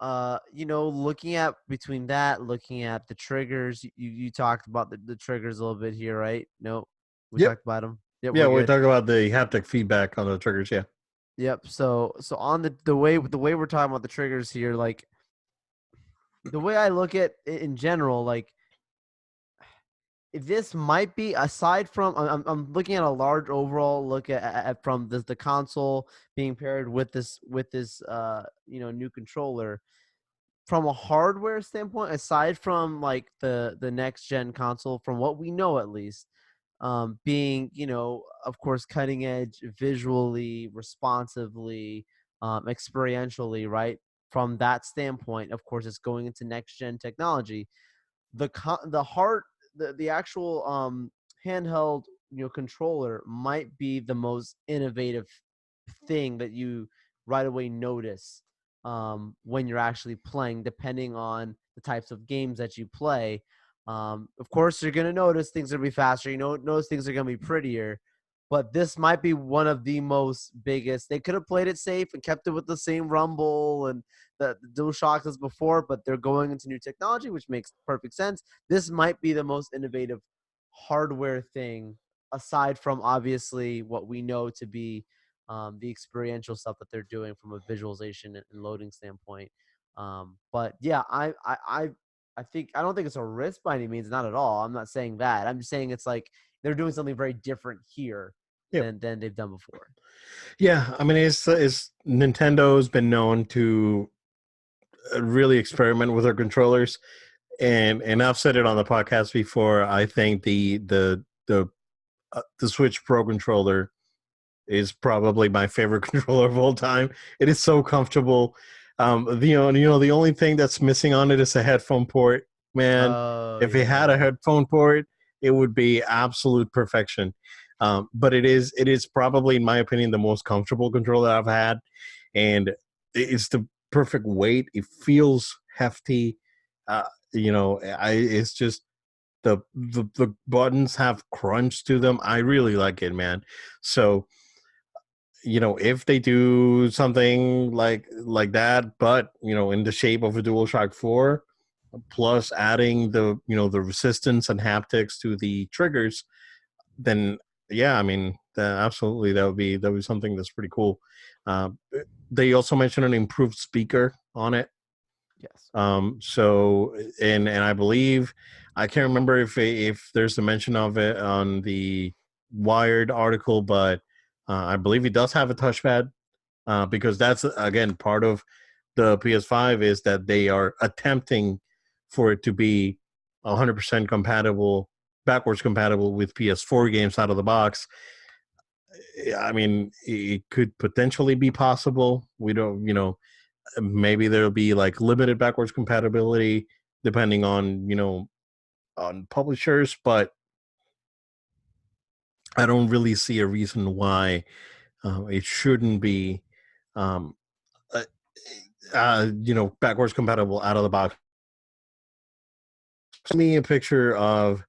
looking at between that, looking at the triggers, you talked about the triggers a little bit here, right? No, we Yep. talked about them. Yep, Yeah, we're we're good. talking about the haptic feedback on the triggers. Yeah. Yep. So on the way we're talking about the triggers here, like the way I look at it in general, like this might be aside from I'm looking at a large overall look at from the console being paired with this new controller from a hardware standpoint, aside from like the next gen console, from what we know at least, being of course cutting edge visually, responsively, experientially, right? From that standpoint, of course, it's going into next gen technology. The heart the actual handheld controller might be the most innovative thing that you right away notice when you're actually playing, depending on the types of games that you play. Of course, you're going to notice things are going to be faster. Notice things are going to be prettier. But this might be one of the most biggest. They could have played it safe and kept it with the same rumble and the dual shocks as before, but they're going into new technology, which makes perfect sense. This might be the most innovative hardware thing, aside from obviously what we know to be the experiential stuff that they're doing from a visualization and loading standpoint. But yeah, I think I don't think it's a risk by any means, not at all. I'm not saying that. I'm just saying it's like they're doing something very different here Yep. than they've done before. Yeah. I mean, it's Nintendo's been known to really experiment with their controllers, and I've said it on the podcast before. I think the Switch Pro controller is probably my favorite controller of all time. It is so comfortable. The only thing that's missing on it is a headphone port. Man, Oh if it had a yeah. headphone port, it would be absolute perfection. But it is probably, in my opinion, the most comfortable controller I've had, and it's the perfect weight. It feels hefty. It's just the buttons have crunch to them. I really like it, man. So if they do something like that, but in the shape of a DualShock 4, plus adding the resistance and haptics to the triggers, then yeah, I mean, absolutely, that would be something that's pretty cool. Uh, they also mentioned an improved speaker on it. Yes. So and I believe, I can't remember if there's a mention of it on the Wired article, but I believe it does have a touchpad, because that's again part of the PS5 is that they are attempting for it to be 100% compatible, backwards compatible with PS4 games out of the box. I mean, it could potentially be possible. We don't, maybe there'll be like limited backwards compatibility depending on publishers, but I don't really see a reason why it shouldn't be um, uh, backwards compatible out of the box. Send me a picture of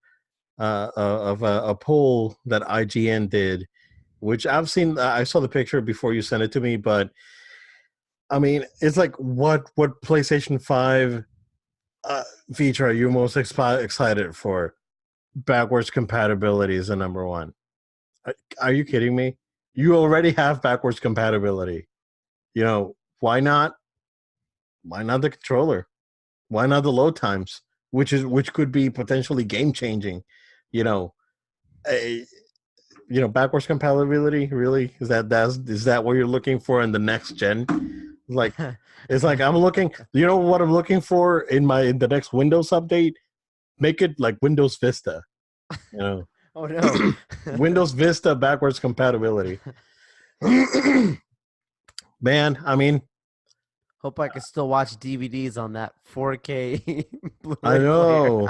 a poll that IGN did, which I've seen. I saw the picture before you sent it to me, but I mean, it's like what PlayStation 5 feature are you most excited for? Backwards compatibility is the number one. Are you kidding me? You already have backwards compatibility. Why not? Why not the controller? Why not the load times, which could be potentially game changing? You know, eh, backwards compatibility. Really, is that what you're looking for in the next gen? Like, it's like I'm looking. You know what I'm looking for in the next Windows update? Make it like Windows Vista. You know. Oh no. Windows Vista backwards compatibility. Man, I mean, Hope I can still watch DVDs on that 4K I Blu-ray player. know.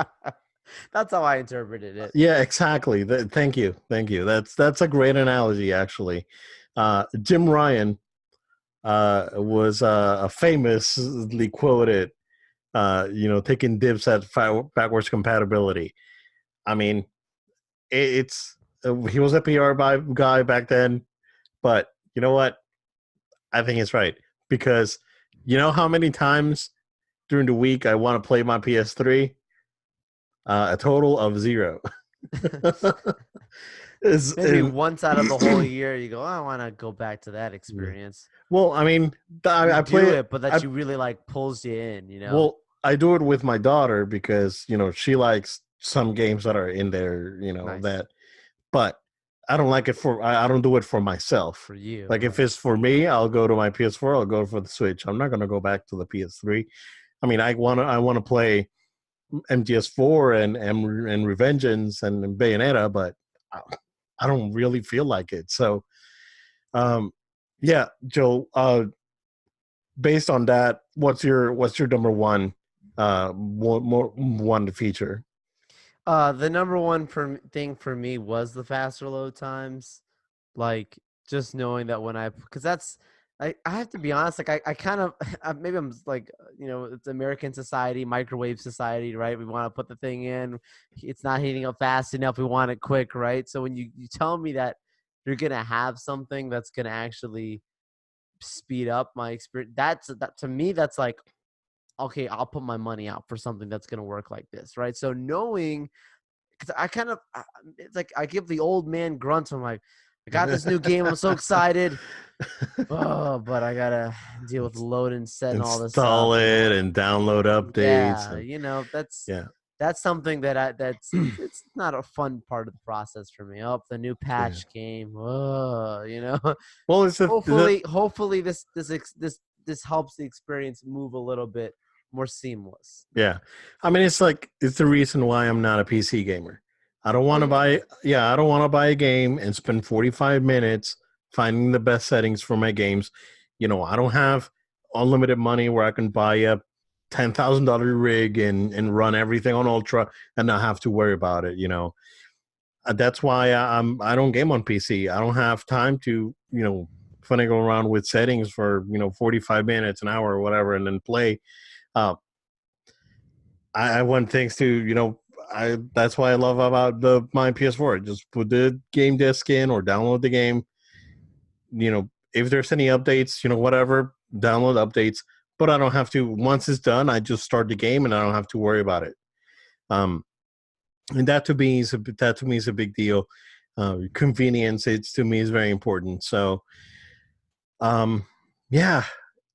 That's how I interpreted it. Yeah, exactly. Thank you, thank you. That's a great analogy, actually. Jim Ryan was famously quoted, taking dibs at backwards compatibility. I mean, it's he was a PR guy back then, but you know what? I think it's right because you know how many times during the week I want to play my PS3? A total of 0. Maybe is once out of the whole year, you go, oh, I want to go back to that experience. Well, I mean, You I do play it. it, but that you really like pulls you in, I do it with my daughter because she likes some games that are in there. Nice That, but I don't like it I don't do it for myself. for you, Like if right? it's for me, I'll go to my PS4. I'll go for the Switch. I'm not gonna go back to the PS3. I mean, I wanna play MGS4 and Revengeance and Bayonetta, but I don't really feel like it. So, um, yeah, Joe. Based on that, what's your number one one feature? The number one thing for me was the faster load times. Like just knowing that because I have to be honest, like I kind of maybe I'm like it's American society, microwave society, right? We want to put the thing in, it's not heating up fast enough, we want it quick, right? So when you tell me that you're gonna have something that's gonna actually speed up my experience, that to me that's like, okay, I'll put my money out for something that's gonna work like this, right? So knowing, because it's like I give the old man grunts. I'm like, I got this new game. I'm so excited. Oh, but I gotta deal with load and set and all this stuff. Install it and download updates Yeah, and yeah, that's something that's it's not a fun part of the process for me. Oh, the new yeah. patch came. Oh, Well, it's the hopefully this helps the experience move a little bit more seamless. yeah. I mean, it's the reason why I'm not a PC gamer. I don't Oh want to yeah, buy Yeah, I don't want to buy a game and spend 45 minutes finding the best settings for my games. I don't have unlimited money where I can buy a $10,000 rig and run everything on ultra and not have to worry about it. That's why I don't game on PC. I don't have time to finagle around with settings for 45 minutes, an hour, or whatever, and then play. Uh, I want things to, I that's why I love about my PS4. Just put the game disc in or download the game. If there's any updates, whatever, download updates. But I don't have to. Once it's done, I just start the game and I don't have to worry about it. And that to me is a big deal. Convenience, it's to me is very important. So, um, yeah,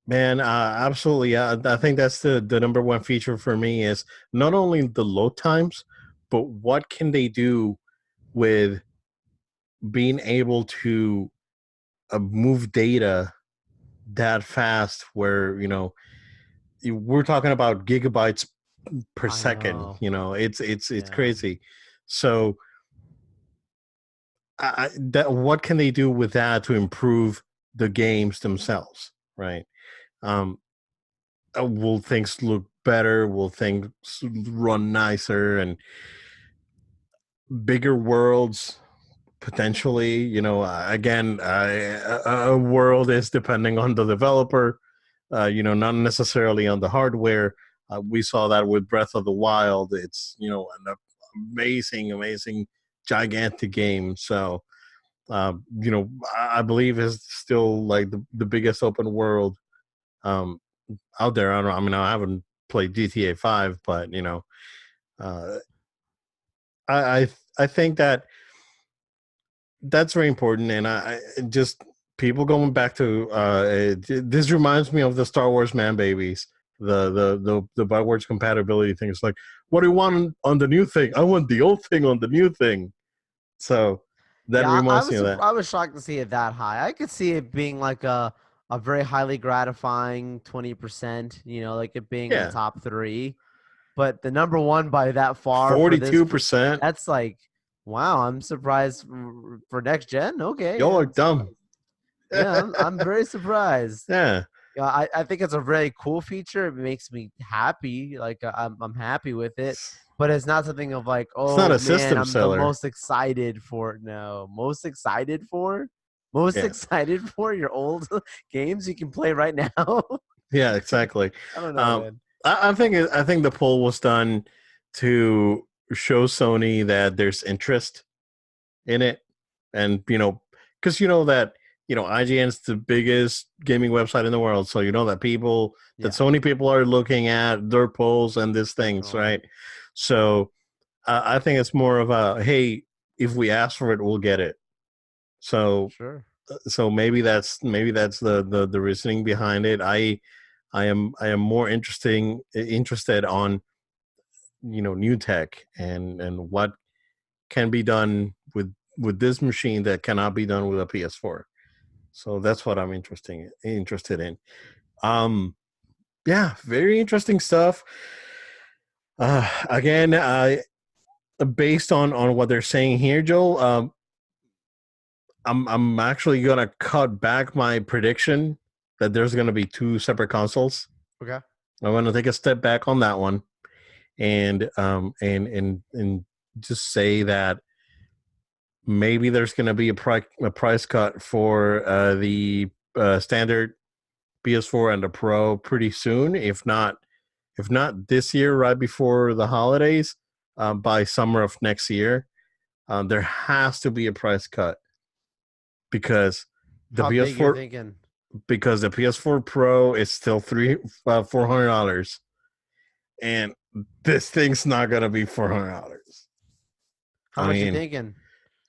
man, absolutely. I think that's the number one feature for me is not only the load times, but what can they do with being able to move data that fast where we're talking about gigabytes per I second. know. It's Yeah. crazy. So that what can they do with that to improve the games themselves, right? um will things look better? Will things run nicer and bigger worlds potentially? Again, a world is depending on the developer, not necessarily on the hardware. We saw that with Breath of the Wild. It's an amazing gigantic game. So I believe is still like the biggest open world um, out there. I don't know. I mean, I haven't played GTA 5, but uh, I think that's very important, and I just people going back to this reminds me of the Star Wars man babies. The backwards compatibility thing. It's like, what do you want on the new thing? I want the old thing on the new thing. So that Yeah, reminds me of that. I was shocked to see it that high. I could see it being like a very highly gratifying 20%, like it being in the Yeah, top three. But the number one by that far for this, 42%. that's like Wow, I'm surprised for next gen. Okay, Y'all yeah, are I'm dumb. surprised. Yeah, I'm very surprised. Yeah, Yeah, I think it's a really cool feature. It makes me happy. Like I'm happy with it, but it's not something of like, it's not oh a man, system I'm the seller. most excited for. No, most Yeah, excited for your old games you can play right now. yeah, exactly. I don't know, Um, man. I think the poll was done to show Sony that there's interest in it, and because that IGN's the biggest gaming website in the world, so that Yeah, Sony people are looking at their polls and these things, definitely, right? So I think it's more of a, hey, if we ask for it, we'll get it. So sure. maybe that's the reasoning behind it. I am more interested on new tech and what can be done with this machine that cannot be done with a PS4. So that's what I'm interested in. Um, yeah, very interesting stuff. Again, based on what they're saying here, Joel, I'm actually gonna cut back my prediction that there's gonna be two separate consoles. Okay. I'm gonna take a step back on that one, and just say that maybe there's gonna be a price cut for the standard PS4 and the Pro pretty soon. If not this year, right before the holidays, by summer of next year, there has to be a price cut because the How big you're PS4 thinking? because the PS4 Pro is still $400, and this thing's not gonna be $400. How I much you mean, thinking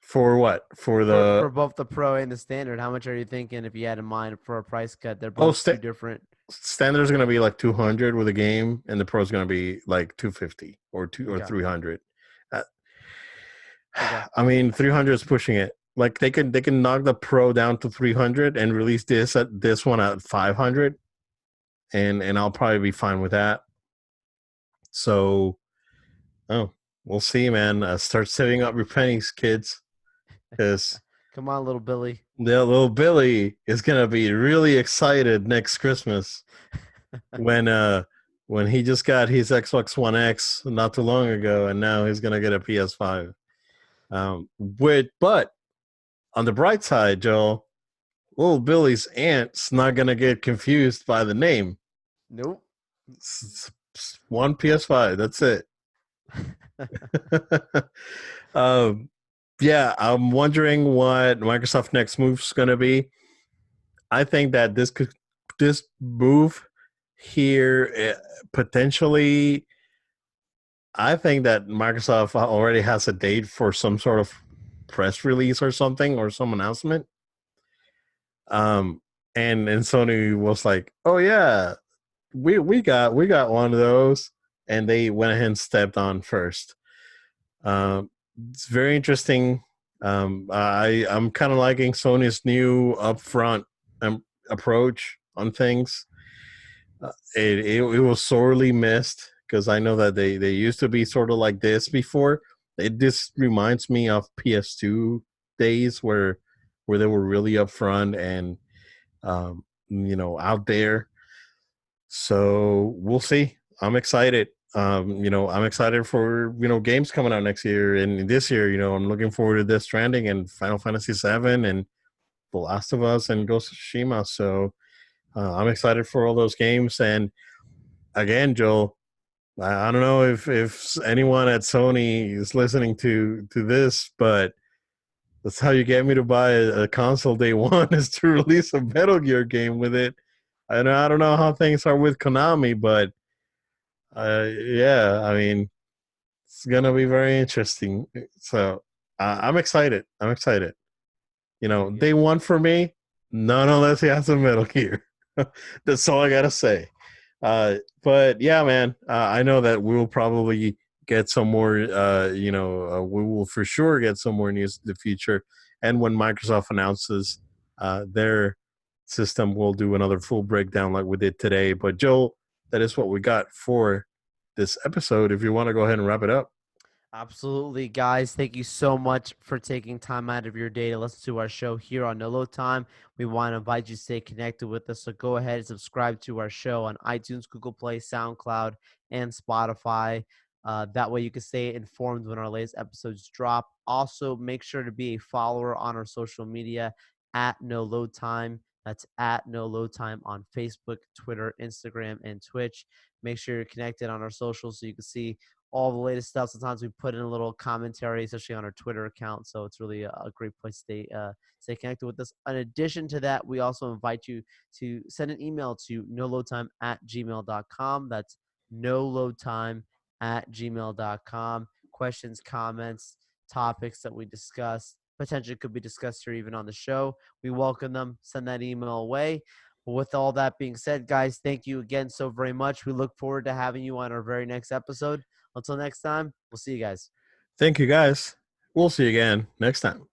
for what? For for the both the pro and the standard? How much are you thinking if you had in mind for a price cut? They're oh, both two different. standard is gonna be like 200 with a game, and the Pro is gonna be like 250 or two or Okay. 300. Uh, Okay. I mean, 300 is pushing it. Like they can knock the Pro down to 300 and release this one at 500, and I'll probably be fine with that. So, oh, we'll see, man. Start saving up your pennies, kids, because Come on, little Billy. the little Billy is gonna be really excited next Christmas when when he just got his Xbox One X not too long ago, and now he's gonna get a PS5. But on the bright side, Joel, little Billy's aunt's not gonna get confused by the name. Nope. It's one PS5. That's it. um, yeah, I'm wondering what Microsoft next move's going to be. I think that this move here potentially. I think that Microsoft already has a date for some sort of press release or something or some announcement. Um, and Sony was like, "Oh yeah, we got one of those," and they went ahead and stepped on first. It's very interesting. I'm kind of liking Sony's new upfront approach on things. It was sorely missed because I know that they used to be sort of like this before. It just reminds me of PS2 days where they were really upfront and out there. So we'll see. I'm excited. I'm excited for games coming out next year and this year. I'm looking forward to Death Stranding and Final Fantasy VII and The Last of Us and Ghost of Tsushima. So I'm excited for all those games. And again, Joel, I don't know if anyone at Sony is listening to this, but that's how you get me to buy a console day one is to release a Metal Gear game with it. And I don't know how things are with Konami, but yeah, I mean, it's gonna be very interesting. So I'm excited. I'm excited. Yeah. Day one for me, none unless he has a Metal Gear. That's all I gotta say. But yeah, man, I know that we will probably get some more. We will for sure get some more news in the future. And when Microsoft announces their system, we'll do another full breakdown like we did today. But Joel, that is what we got for this episode. If you want to go ahead and wrap it up. Absolutely, guys. Thank you so much for taking time out of your day to listen to our show here on No Load Time. We want to invite you to stay connected with us. So go ahead and subscribe to our show on iTunes, Google Play, SoundCloud, and Spotify. That way you can stay informed when our latest episodes drop. Also, make sure to be a follower on our social media at No Load Time. That's at No Load Time on Facebook, Twitter, Instagram, and Twitch. Make sure you're connected on our socials so you can see all the latest stuff. Sometimes we put in a little commentary, especially on our Twitter account. So it's really a great place to stay connected with us. In addition to that, we also invite you to send an email to noloadtime@gmail.com. That's noloadtime@gmail.com. Questions, comments, topics that we discuss, potentially could be discussed here even on the show. We welcome them. Send that email away. But with all that being said, guys, thank you again so very much. We look forward to having you on our very next episode. Until next time, we'll see you guys. Thank you, guys. We'll see you again next time.